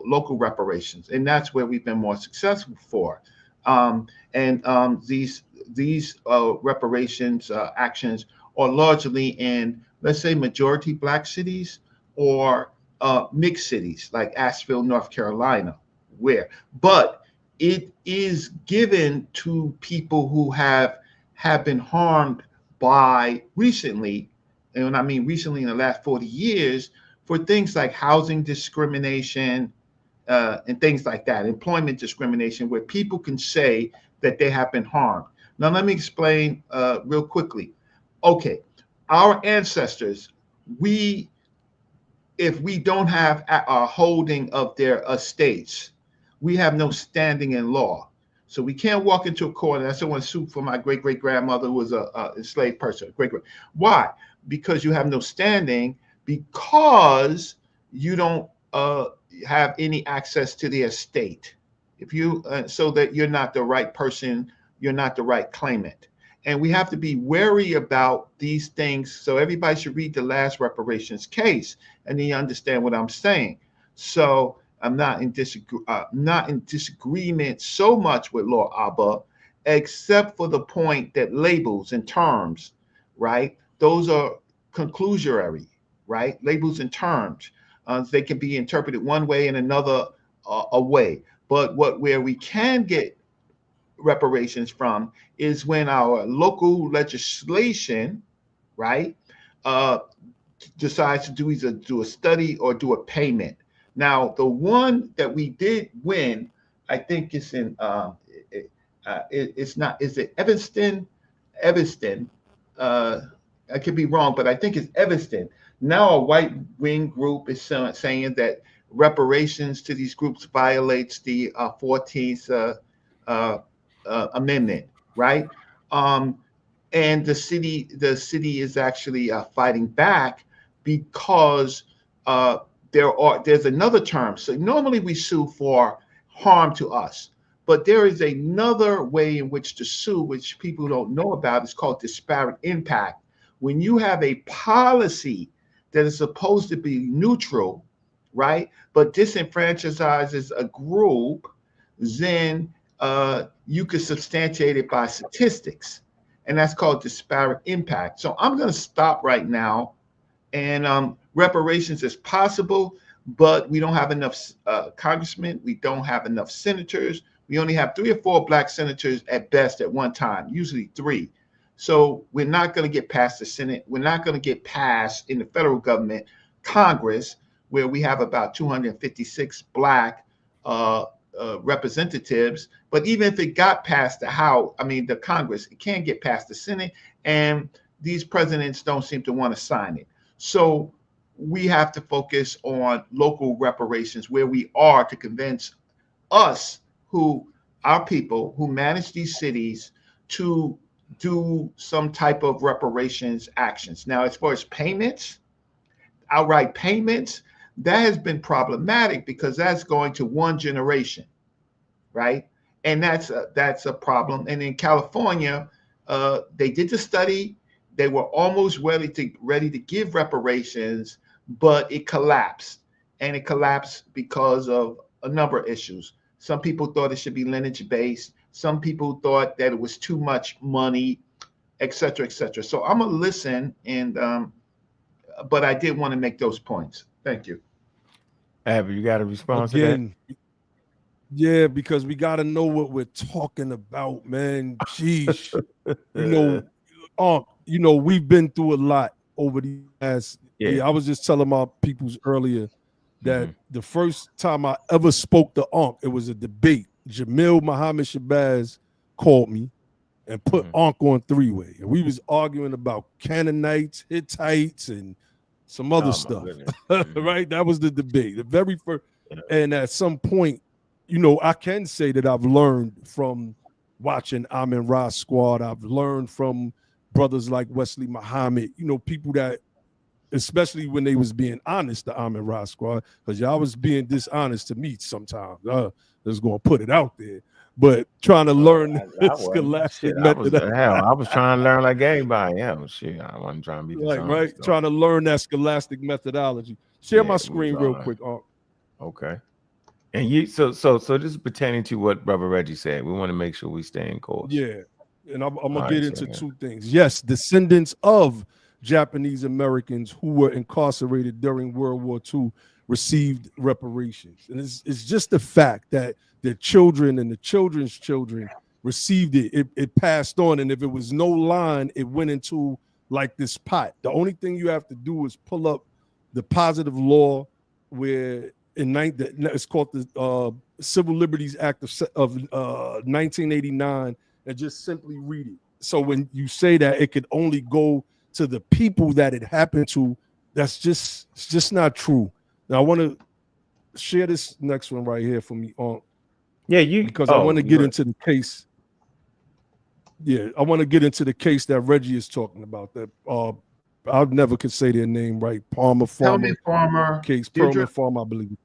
local reparations, and that's where we've been more successful for. And these reparations actions are largely in, let's say, majority Black cities or mixed cities like Asheville, North Carolina, where, but it is given to people who have been harmed by recently, and when I mean recently in the last 40 years, for things like housing discrimination and things like that, employment discrimination, where people can say that they have been harmed. Now, let me explain real quickly. Okay, our ancestors, we if we don't have a holding of their estates, we have no standing in law. So we can't walk into a court and I said, I want to sue for my great great grandmother who was a enslaved person. Great great. Why? Because you have no standing, because you don't have any access to the estate. If you so that you're not the right person, you're not the right claimant. And we have to be wary about these things. So everybody should read the last reparations case and then you understand what I'm saying. So I'm not in disagreement so much with Law Abba, except for the point that labels and terms, right? Those are conclusory, right? Labels and terms, they can be interpreted one way and another a way. But where we can get reparations from is when our local legislation, right, uh, decides to either do a study or do a payment. Now, the one that we did win, I think it's in, it's not, is it Evanston? Evanston. I could be wrong, but I think it's Evanston. Now, a white wing group is saying that reparations to these groups violates the 14th Amendment. right? And the city is actually fighting back because there's another term. So normally we sue for harm to us, but there is another way in which to sue, which people don't know about. It's called disparate impact. When you have a policy that is supposed to be neutral, right, but disenfranchises a group, then you could substantiate it by statistics, and that's called disparate impact. So I'm going to stop right now. And reparations is possible, but we don't have enough congressmen. We don't have enough senators. We only have 3 or 4 black senators at best at one time, usually 3. So we're not going to get past the Senate. We're not going to get past in the federal government, Congress, where we have about 256 black representatives. But even if it got past the Congress, it can't get past the Senate, and these presidents don't seem to want to sign it. So we have to focus on local reparations, where we are, to convince us, our people who manage these cities, to do some type of reparations actions. Now, as far as payments, outright payments, that has been problematic because that's going to one generation, right? And that's a problem. And in California, they did the study. They were almost ready to give reparations, but it collapsed. And it collapsed because of a number of issues. Some people thought it should be lineage based. Some people thought that it was too much money, et cetera, et cetera. So I'm gonna listen, but I did want to make those points. Thank you. Abby, you got a response Again, to that? Yeah, because we got to know what we're talking about, man. Sheesh. We've been through a lot over the past. Yeah, I was just telling my peoples earlier that the first time I ever spoke to Ankh, it was a debate. Jamil Muhammad Shabazz called me and put Ankh on 3-way. And we was arguing about Canaanites, Hittites, and some other stuff. Right? That was the debate. The very first. And at some point, I can say that I've learned from watching Amin Ra Squad. I've learned from brothers like Wesley Muhammad, people that, especially when they was being honest to Amin Ra Squad, because y'all was being dishonest to me sometimes. Just going to put it out there. But trying to learn the scholastic method. I was trying to learn like anybody else. Shit, I wasn't trying to be dishonest. Right? So. Trying to learn that scholastic methodology. Share my screen real quick. Okay. And so this is pertaining to what Brother Reggie said. We want to make sure we stay in course. Yeah. And I'm going to get into 2 things. Yes, descendants of Japanese Americans who were incarcerated during World War II received reparations. And it's just the fact that their children and the children's children received it. It passed on. And if it was no line, it went into like this pot. The only thing you have to do is pull up the positive law where it's called the Civil Liberties Act of 1989, and just simply read it. So when you say that it could only go to the people that it happened to, it's just not true. Now I want to share this next one right here for me because I want to get into the case. Yeah, I want to get into the case that Reggie is talking about. That I never could say their name right. Palmer Farmer case. Perlman Farmer, I believe.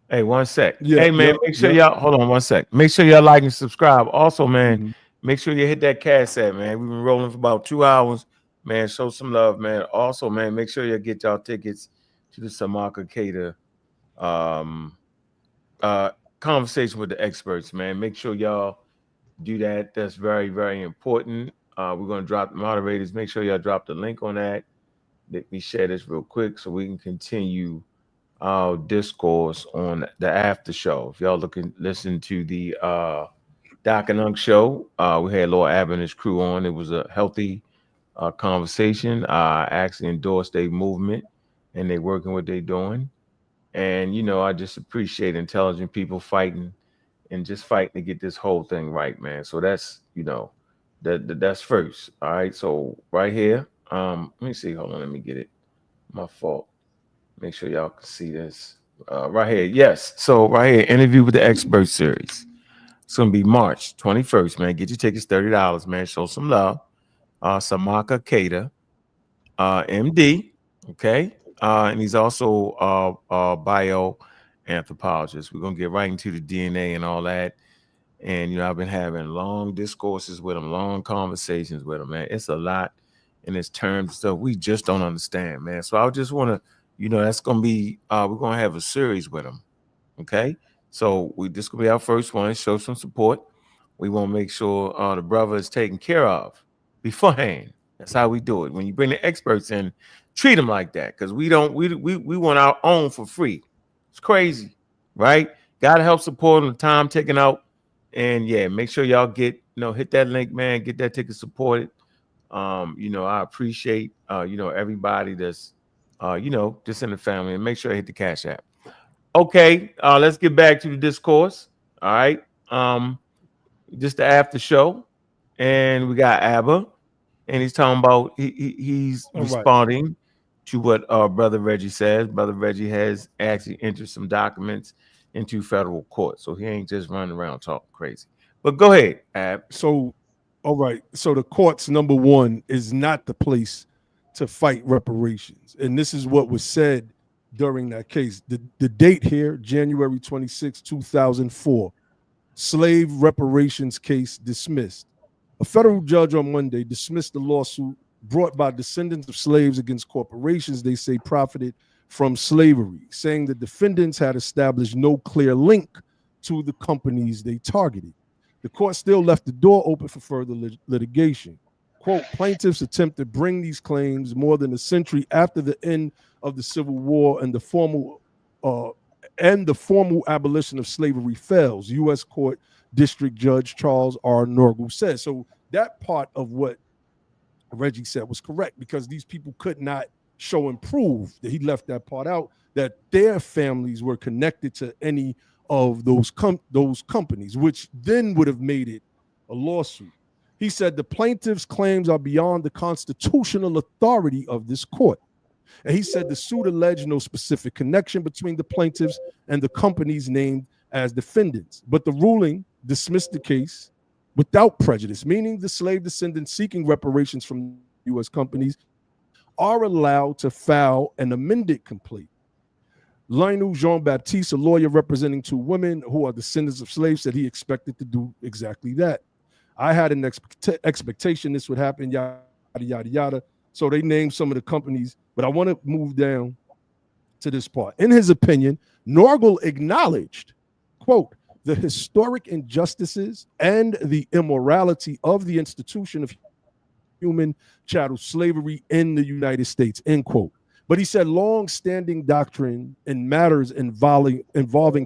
Hey, 1 sec. Yeah, hey, man, make sure y'all hold on 1 sec. Make sure y'all like and subscribe. Also, man, make sure you hit that cash app, man. We've been rolling for about 2 hours. Man, show some love, man. Also, man, make sure you get y'all tickets to the Samaka Cater conversation with the experts, man. Make sure y'all do that. That's very, very important. We're going to drop the moderators. Make sure y'all drop the link on that. Let me share this real quick so we can continue our discourse on the after show. If y'all listen to the Doc and Unk show, we had Lord Abbott and his crew on. It was a healthy conversation. I actually endorsed their movement and they working what they're doing. And, I just appreciate intelligent people fighting and just fighting to get this whole thing right, man. So that's, that's first. All right. So right here, let me see. Hold on. Let me get it. My fault. Make sure y'all can see this right here. Yes. So right here, interview with the expert series. It's gonna be March 21st, man. Get your tickets, $30, man. Show some love. Samaka Kata, MD, okay, and he's also bioanthropologist. We're gonna get right into the DNA and all that. And I've been having long discourses with him, long conversations with him, man. It's a lot in his terms stuff we just don't understand, man. So I just want to, that's gonna be we're gonna have a series with him, okay? So this gonna be our first one. Show some support. We want to make sure the brother is taken care of beforehand. That's how we do it. When you bring the experts in, treat them like that, because we want our own for free. It's crazy, right? Gotta help support them, the time taken out. And yeah, make sure y'all get, hit that link, man, get that ticket supported. I appreciate everybody that's just in the family, and make sure I hit the Cash App. Okay, let's get back to the discourse. All right. Just the after show, and we got Abba, and he's talking about he's responding to what Brother Reggie says. Brother Reggie has actually entered some documents into federal court, so he ain't just running around talking crazy. But go ahead, Ab. So, all right. So the courts, number one, is not the place to fight reparations, and this is what was said during that case. The date here, January 26, 2004. Slave reparations case dismissed. A federal judge on Monday dismissed the lawsuit brought by descendants of slaves against corporations they say profited from slavery, saying the defendants had established no clear link to the companies they targeted. The court still left the door open for further litigation. Quote, plaintiffs attempt to bring these claims more than a century after the end of the Civil War and the formal abolition of slavery fails, U.S. Court District Judge Charles R. Norgal says. So that part of what Reggie said was correct, because these people could not show and prove, that he left that part out, that their families were connected to any of those companies, which then would have made it a lawsuit. He said the plaintiff's claims are beyond the constitutional authority of this court. And he said the suit alleged no specific connection between the plaintiffs and the companies named as defendants. But the ruling dismissed the case without prejudice, meaning the slave descendants seeking reparations from U.S. companies are allowed to file an amended complaint. Lionel Jean-Baptiste, a lawyer representing two women who are descendants of slaves, said he expected to do exactly that. I had an expectation this would happen, yada, yada, yada. So they named some of the companies, but I want to move down to this part. In his opinion, Norgal acknowledged, quote, the historic injustices and the immorality of the institution of human chattel slavery in the United States, end quote. But he said long-standing doctrine in matters involving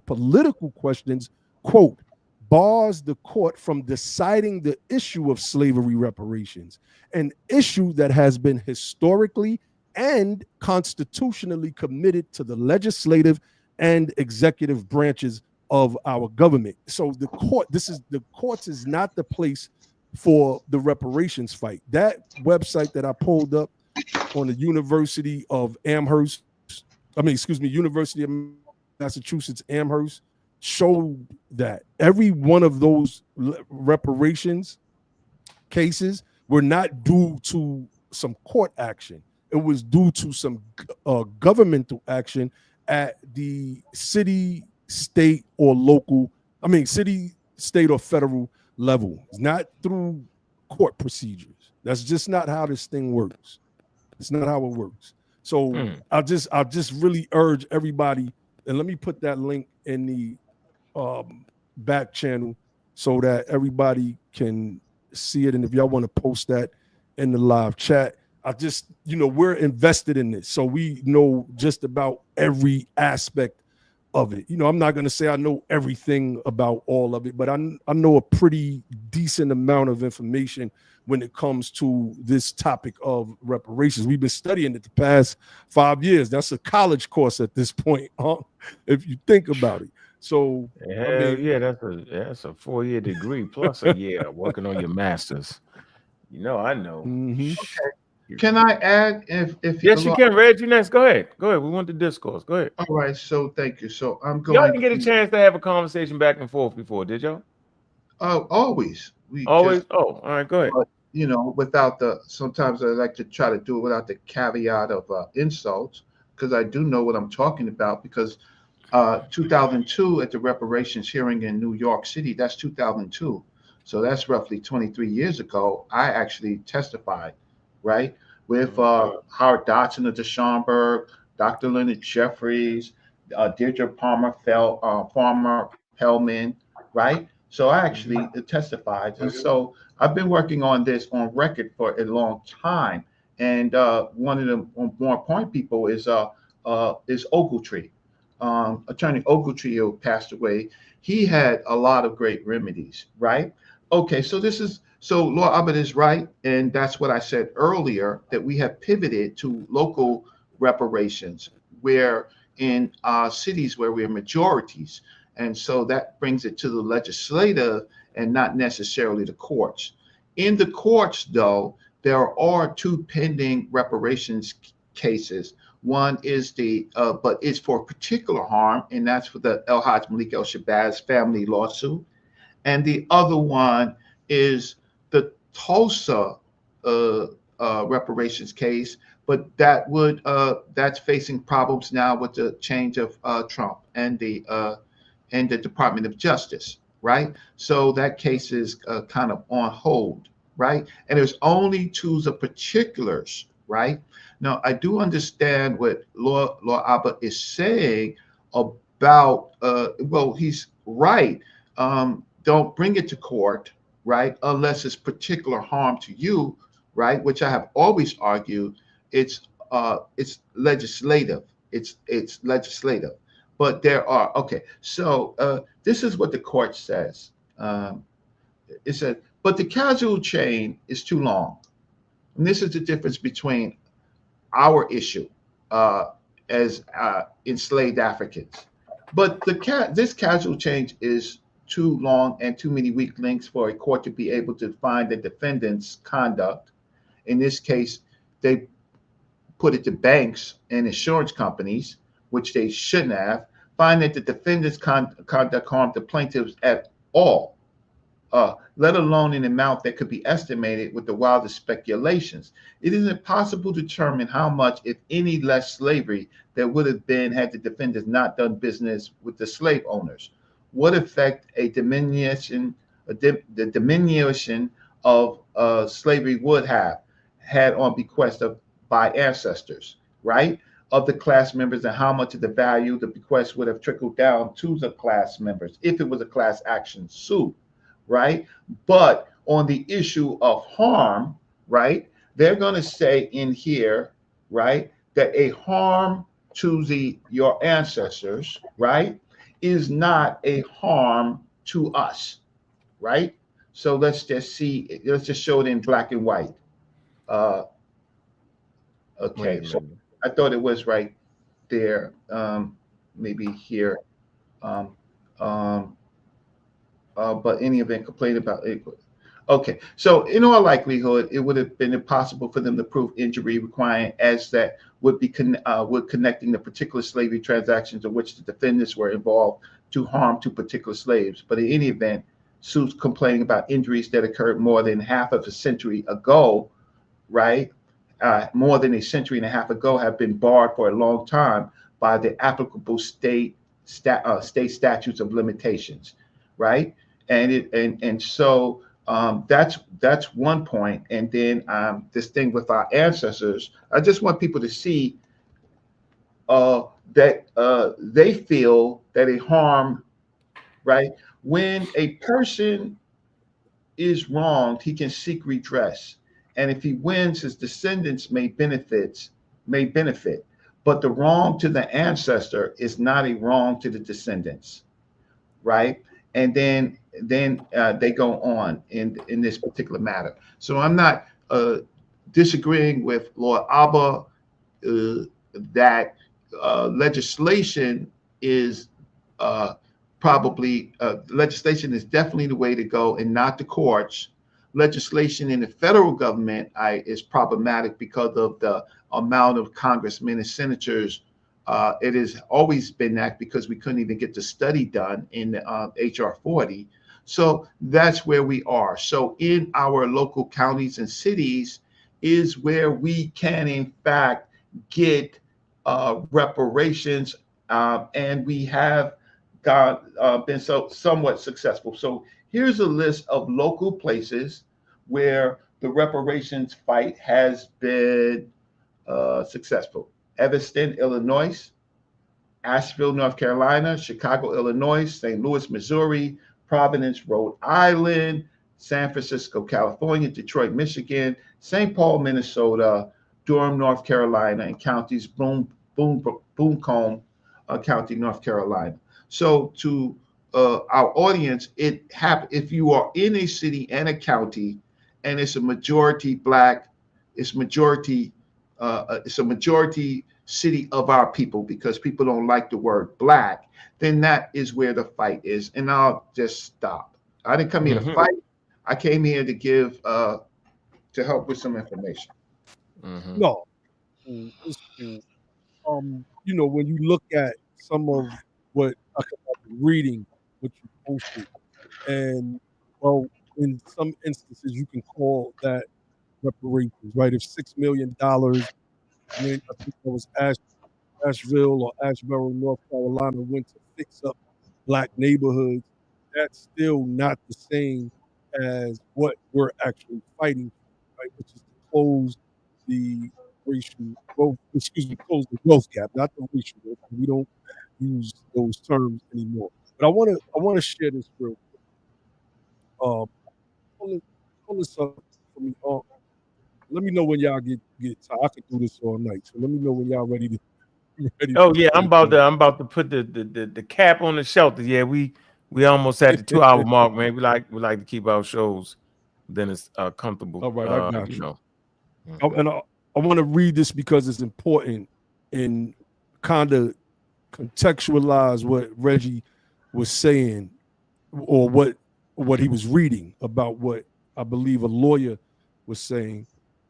political questions, quote, bars the court from deciding the issue of slavery reparations, an issue that has been historically and constitutionally committed to the legislative and executive branches of our government. So the courts is not the place for the reparations fight. That website that I pulled up on the University of Massachusetts Amherst showed that every one of those reparations cases were not due to some court action. It was due to some governmental action at the city, state, or federal level. It's not through court procedures. That's just not how this thing works. It's not how it works. So I'll just really urge everybody, and let me put that link in the back channel so that everybody can see it. And if y'all want to post that in the live chat, I just, we're invested in this, so we know just about every aspect of it. I'm not going to say I know everything about all of it, but I know a pretty decent amount of information when it comes to this topic of reparations. We've been studying it the past 5 years. That's a college course at this point, if you think about it. So that's a 4-year degree plus a year working on your master's. I know. Mm-hmm. Okay. Can I add if yes, you can, Reg, you next. Go ahead. We want the discourse. Go ahead. All right, so thank you. So I'm going. Y'all didn't get a chance to have a conversation back and forth before, did y'all? Always. We Always. just, Oh, all right. Go ahead. but, you know, without the. Sometimes I like to try to do it without the caveat of insults, because I do know what I'm talking about. Because 2002 at the reparations hearing in New York City, that's 2002. So that's roughly 23 years ago. I actually testified, right, with Howard Dotson of the Schomburg, Dr. Leonard Jeffries, Deirdre Farmer Pellman, right? So I actually testified. And so I've been working on this on record for a long time. And one of the more important people is Ogletree. Attorney Ogletree, who passed away. He had a lot of great remedies, right? Okay, so Law Abbott is right, and that's what I said earlier, that we have pivoted to local reparations, where in cities where we're majorities, and so that brings it to the legislative and not necessarily the courts. In the courts, though, there are two pending reparations cases. One is but it's for particular harm, and that's for the El Hajj Malik El Shabazz family lawsuit. And the other one is the Tulsa reparations case, but that's facing problems now with the change of Trump and the Department of Justice, right? So that case is kind of on hold, right? And there's only two of particulars, right? Now, I do understand what Law Abbott is saying about, well, he's right. Don't bring it to court, right? Unless it's particular harm to you, right? Which I have always argued, it's legislative. It's legislative. But there are, okay, so this is what the court says. It said, but the causal chain is too long. And this is the difference between our issue as enslaved Africans. But this causal chain is too long and too many weak links for a court to be able to find the defendant's conduct. In this case, they put it to banks and insurance companies, which they shouldn't have, find that the defendant's conduct harmed the plaintiffs at all, let alone in an amount that could be estimated with the wildest speculations. It is impossible to determine how much, if any, less slavery there would have been had the defendants not done business with the slave owners. What effect the diminution of slavery would have had on bequest by ancestors, right, of the class members, and how much of the value the bequest would have trickled down to the class members if it was a class action suit, right? But on the issue of harm, right, they're going to say in here, right, that a harm to your ancestors, right, is not a harm to us, right? So let's just show it in black and white. Okay, so I thought it was right there, maybe here. But any event complained about it. Okay, so in all likelihood, it would have been impossible for them to prove injury requiring as that would be connecting the particular slavery transactions in which the defendants were involved to harm to particular slaves. But in any event, suits complaining about injuries that occurred more than half of a century ago, right? More than a century and a half ago have been barred for a long time by the applicable state statutes of limitations, right? And so that's one point. And then this thing with our ancestors, I just want people to see that they feel that a harm, right? When a person is wronged, he can seek redress. And if he wins, his descendants may benefit. But the wrong to the ancestor is not a wrong to the descendants, right? And then they go on in this particular matter. So I'm not disagreeing with Lord Abba that legislation is legislation is definitely the way to go and not the courts. Legislation in the federal government is problematic because of the amount of congressmen and senators. It has always been that because we couldn't even get the study done in HR 40. So that's where we are. So in our local counties and cities is where we can, in fact, get reparations, and we have been somewhat successful. So here's a list of local places where the reparations fight has been successful. Evanston, Illinois; Asheville, North Carolina; Chicago, Illinois; St. Louis, Missouri; Providence, Rhode Island; San Francisco, California; Detroit, Michigan; St. Paul, Minnesota; Durham, North Carolina; and counties Buncombe County, North Carolina. So to our audience, if you are in a city and a county and it's a majority Black, it's a majority city of our people, because people don't like the word Black, then that is where the fight is. And I'll just stop. I didn't come here to fight. I came here to give to help with some information. No, it's cool. You know, when you look at some of what I've been reading, what you posted, and well, in some instances, you can call that reparations, right? If $6 million when I think that was Asheville or Asheboro, North Carolina, went to fix up Black neighborhoods, that's still not the same as what we're actually fighting for, right? Which is to close the close the growth gap, not the racial growth. We don't use those terms anymore. But I want to share this real quick. Pull this up for me. Let me know when y'all get tired. I could do this all night. So let me know when y'all ready to. I'm about to put the cap on the shelter. Yeah, we almost at the 2-hour mark, man. We like to keep our shows then it's comfortable. All right, I got you. And I want to read this because it's important and kind of contextualize what Reggie was saying, or what he was reading about what I believe a lawyer was saying.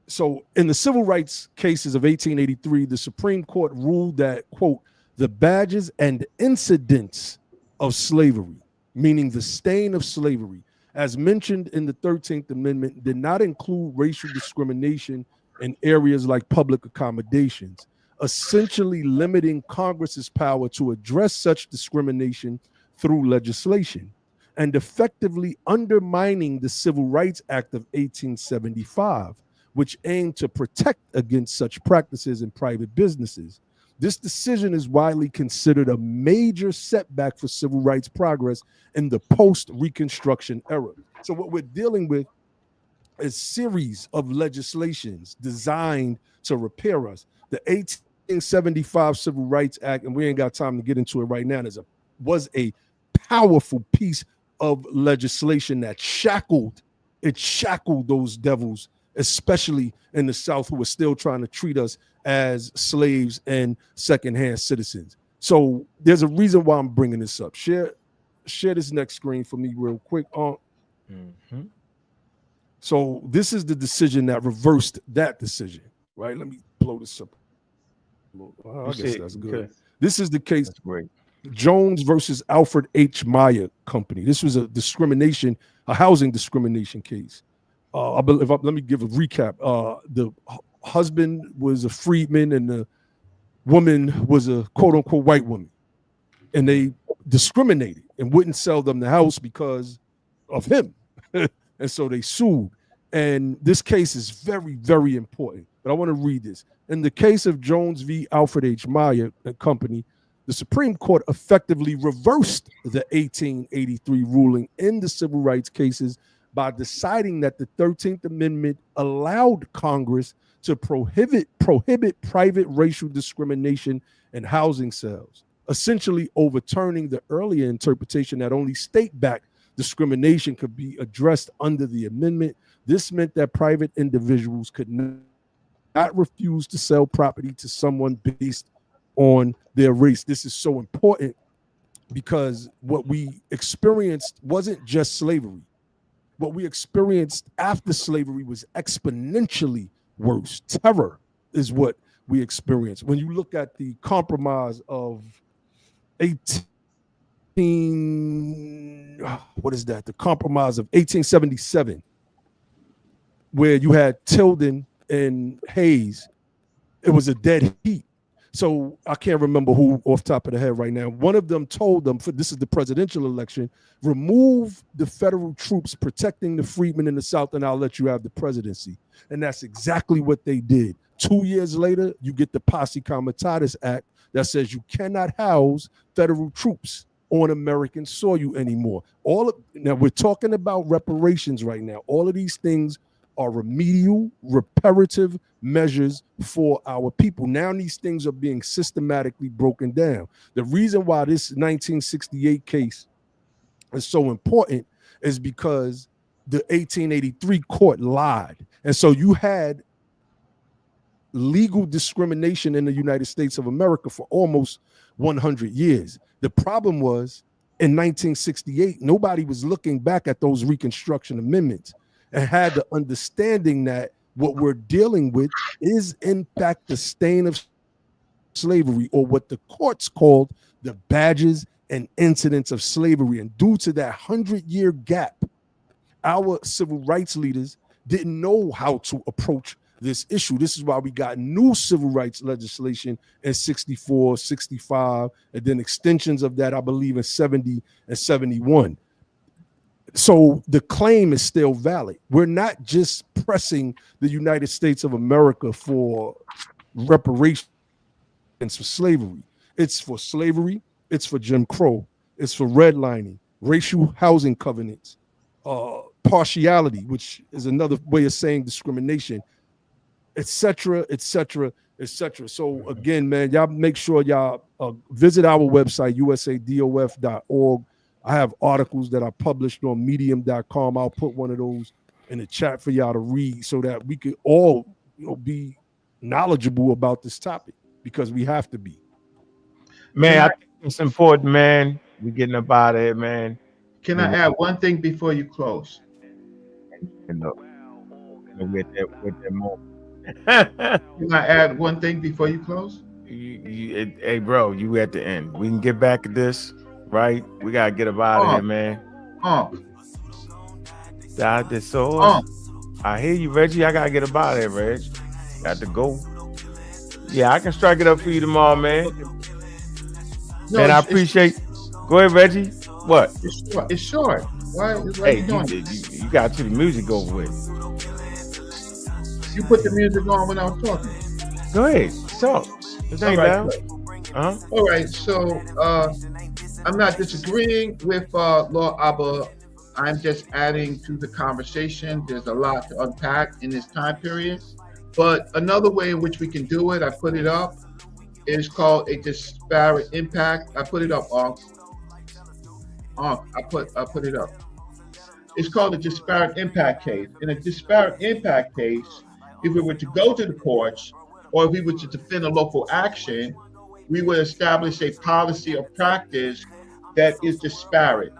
So in the civil rights cases of 1883, the Supreme Court ruled that, quote, the badges and incidents of slavery, meaning the stain of slavery, as mentioned in the 13th Amendment, did not include racial discrimination in areas like public accommodations, essentially limiting Congress's power to address such discrimination through legislation, and effectively undermining the Civil Rights Act of 1875, which aimed to protect against such practices in private businesses. This decision is widely considered a major setback for civil rights progress in the post-Reconstruction era. So what we're dealing with is a series of legislations designed to repair us. The 1875 Civil Rights Act, and we ain't got time to get into it right now, was a powerful piece of legislation that shackled those devils, especially in the South, who are still trying to treat us as slaves and secondhand citizens. So there's a reason why I'm bringing this up. Share this next screen for me real quick. So this is the decision that reversed that decision, right? Let me blow this up. I guess that's good. Okay. This is the case. That's great. Jones versus Alfred H. Meyer Company. This was a housing discrimination case. Let me give a recap. The husband was a freedman and the woman was a quote unquote white woman. And they discriminated and wouldn't sell them the house because of him. And so they sued. And this case is very, very important. But I want to read this. In the case of Jones v. Alfred H. Meyer Company, the Supreme Court effectively reversed the 1883 ruling in the civil rights cases by deciding that the 13th Amendment allowed Congress to prohibit private racial discrimination in housing sales, essentially overturning the earlier interpretation that only state-backed discrimination could be addressed under the amendment. This meant that private individuals could not refuse to sell property to someone based on their race. This is so important because what we experienced wasn't just slavery. What we experienced after slavery was exponentially worse. Terror is what we experienced. When you look at the compromise of what is that? The Compromise of 1877, where you had Tilden and Hayes. It was a dead heat. So I can't remember who off top of the head right now. One of them told them, this is the presidential election, remove the federal troops protecting the freedmen in the South and I'll let you have the presidency. And that's exactly what they did. 2 years later, you get the Posse Comitatus Act that says you cannot house federal troops on American soil anymore. Now we're talking about reparations right now. All of these things are remedial, reparative measures for our people. Now these things are being systematically broken down. The reason why this 1968 case is so important is because the 1883 court lied. And so you had legal discrimination in the United States of America for almost 100 years. The problem was in 1968, nobody was looking back at those Reconstruction amendments and had the understanding that what we're dealing with is in fact the stain of slavery, or what the courts called the badges and incidents of slavery. And due to that 100-year gap, our civil rights leaders didn't know how to approach this issue. This is why we got new civil rights legislation in 64, 65, and then extensions of that, I believe, in 70 and 71. So the claim is still valid. We're not just pressing the United States of America for reparations for slavery. It's for slavery, it's for Jim Crow, it's for redlining, racial housing covenants, partiality, which is another way of saying discrimination, etc., etc., etc. So again, man, y'all make sure y'all visit our website, usadof.org. I have articles that are published on medium.com. I'll put one of those in the chat for y'all to read so that we could all, be knowledgeable about this topic, because we have to be. Man, I think it's important, man. We're getting up out of here, man. Can I add one thing before you close? With that moment. Can I add one thing before you close? Hey, bro, you at the end. We can get back at this, right? We gotta get up out of here, man. I hear you, Reggie. I gotta get up out of here, Reg. Got to go. Yeah, I can strike it up for you tomorrow, man. No, and I appreciate. Go ahead, Reggie. What? It's short. Why hey, you doing? You got to the music over with. You put the music on when I was talking. Go ahead, talk. All right, so I'm not disagreeing with Lord Abba. I'm just adding to the conversation. There's a lot to unpack in this time period. But another way in which we can do it, I put it up, is called a disparate impact. I put it up, I put it up. It's called a disparate impact case. In a disparate impact case, if we were to go to the courts, or if we were to defend a local action, we would establish a policy or practice that is disparate.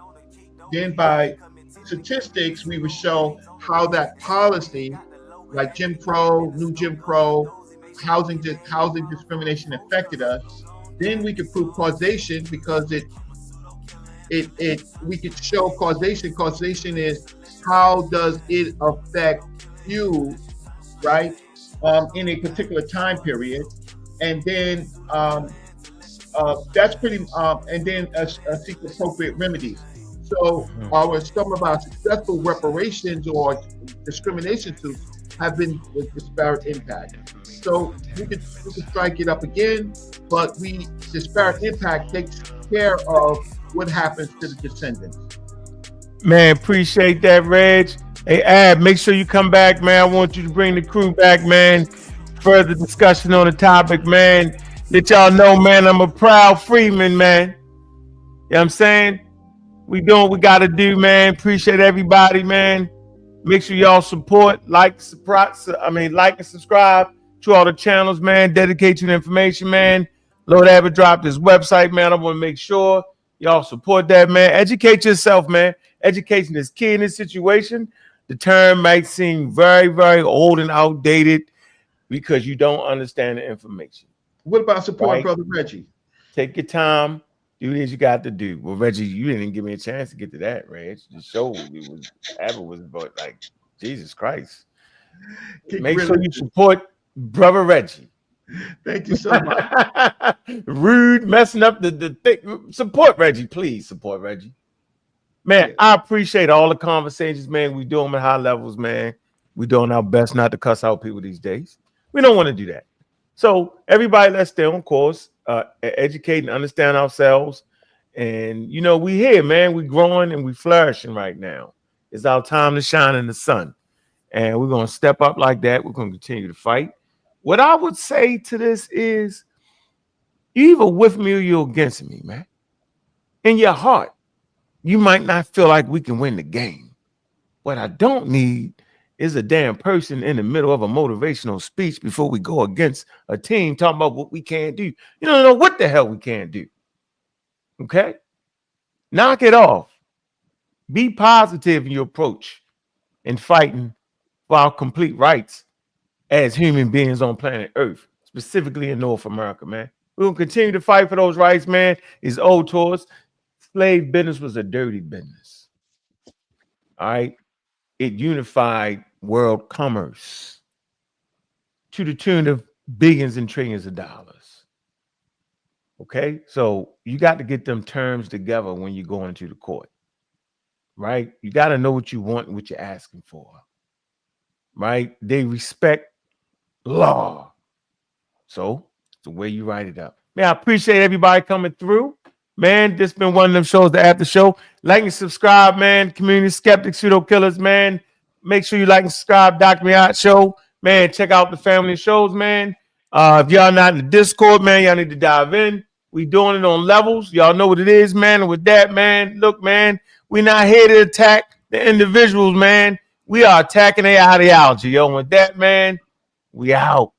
Then by statistics, we would show how that policy, like Jim Crow, New Jim Crow, housing discrimination affected us. Then we could prove causation, because we could show causation. Causation is how does it affect you, right, in a particular time period, and then that's pretty, and then seek appropriate remedies. So some of our successful reparations or discrimination suits have been with disparate impact. So we could strike it up again, but disparate impact takes care of what happens to the descendants. Man, appreciate that, Reg. Hey, Ab, make sure you come back, man. I want you to bring the crew back, man. Further discussion on the topic, man. Let y'all know, man, I'm a proud Freedman, man. You know what I'm saying? We doing what we got to do, man. Appreciate everybody, man. Make sure y'all support, like and subscribe to all the channels, man. Dedicate to the information, man. Lord Abbott dropped his website, man. I want to make sure y'all support that, man. Educate yourself, man. Education is key in this situation. The term might seem very, very old and outdated because you don't understand the information. What about support, Brother Reggie? Take your time. Do what you got to do. Well, Reggie, you didn't give me a chance to get to that, Reg. The show was about like Jesus Christ. Make sure you support brother Reggie. Thank you so much. Rude, messing up the thing. Support Reggie, please. Support Reggie. Man, I appreciate all the conversations, man. We do them at high levels, man. We doing our best not to cuss out people these days. We don't want to do that. So everybody, let's stay on course, educate and understand ourselves. And you know, we here, man. We growing and we flourishing right now. It's our time to shine in the sun. And we're gonna step up like that. We're gonna continue to fight. What I would say to this is, you either with me or you're against me, man. In your heart, you might not feel like we can win the game. What I don't need is a damn person in the middle of a motivational speech before we go against a team talking about what we can't do. You don't know what the hell we can't do. Okay? Knock it off. Be positive in your approach in fighting for our complete rights as human beings on planet Earth, specifically in North America, man. We're going to continue to fight for those rights, man. It's old to us. Slave business was a dirty business. All right? It unified world commerce to the tune of billions and trillions of dollars. Okay? So you got to get them terms together when you go into the court. Right? You got to know what you want and what you're asking for. Right? They respect law. So it's the way you write it up. Man, I appreciate everybody coming through. Man, this been one of them shows, the after show. Like and subscribe, man. Community skeptics, pseudo killers, man. Make sure you like and subscribe. Dr. Miat Show, man. Check out the family shows, man. If y'all not in the Discord, man, y'all need to dive in. We doing it on levels. Y'all know what it is, man. And with that, man, look, man, we not here to attack the individuals, man. We are attacking their ideology, yo. And with that, man, we out.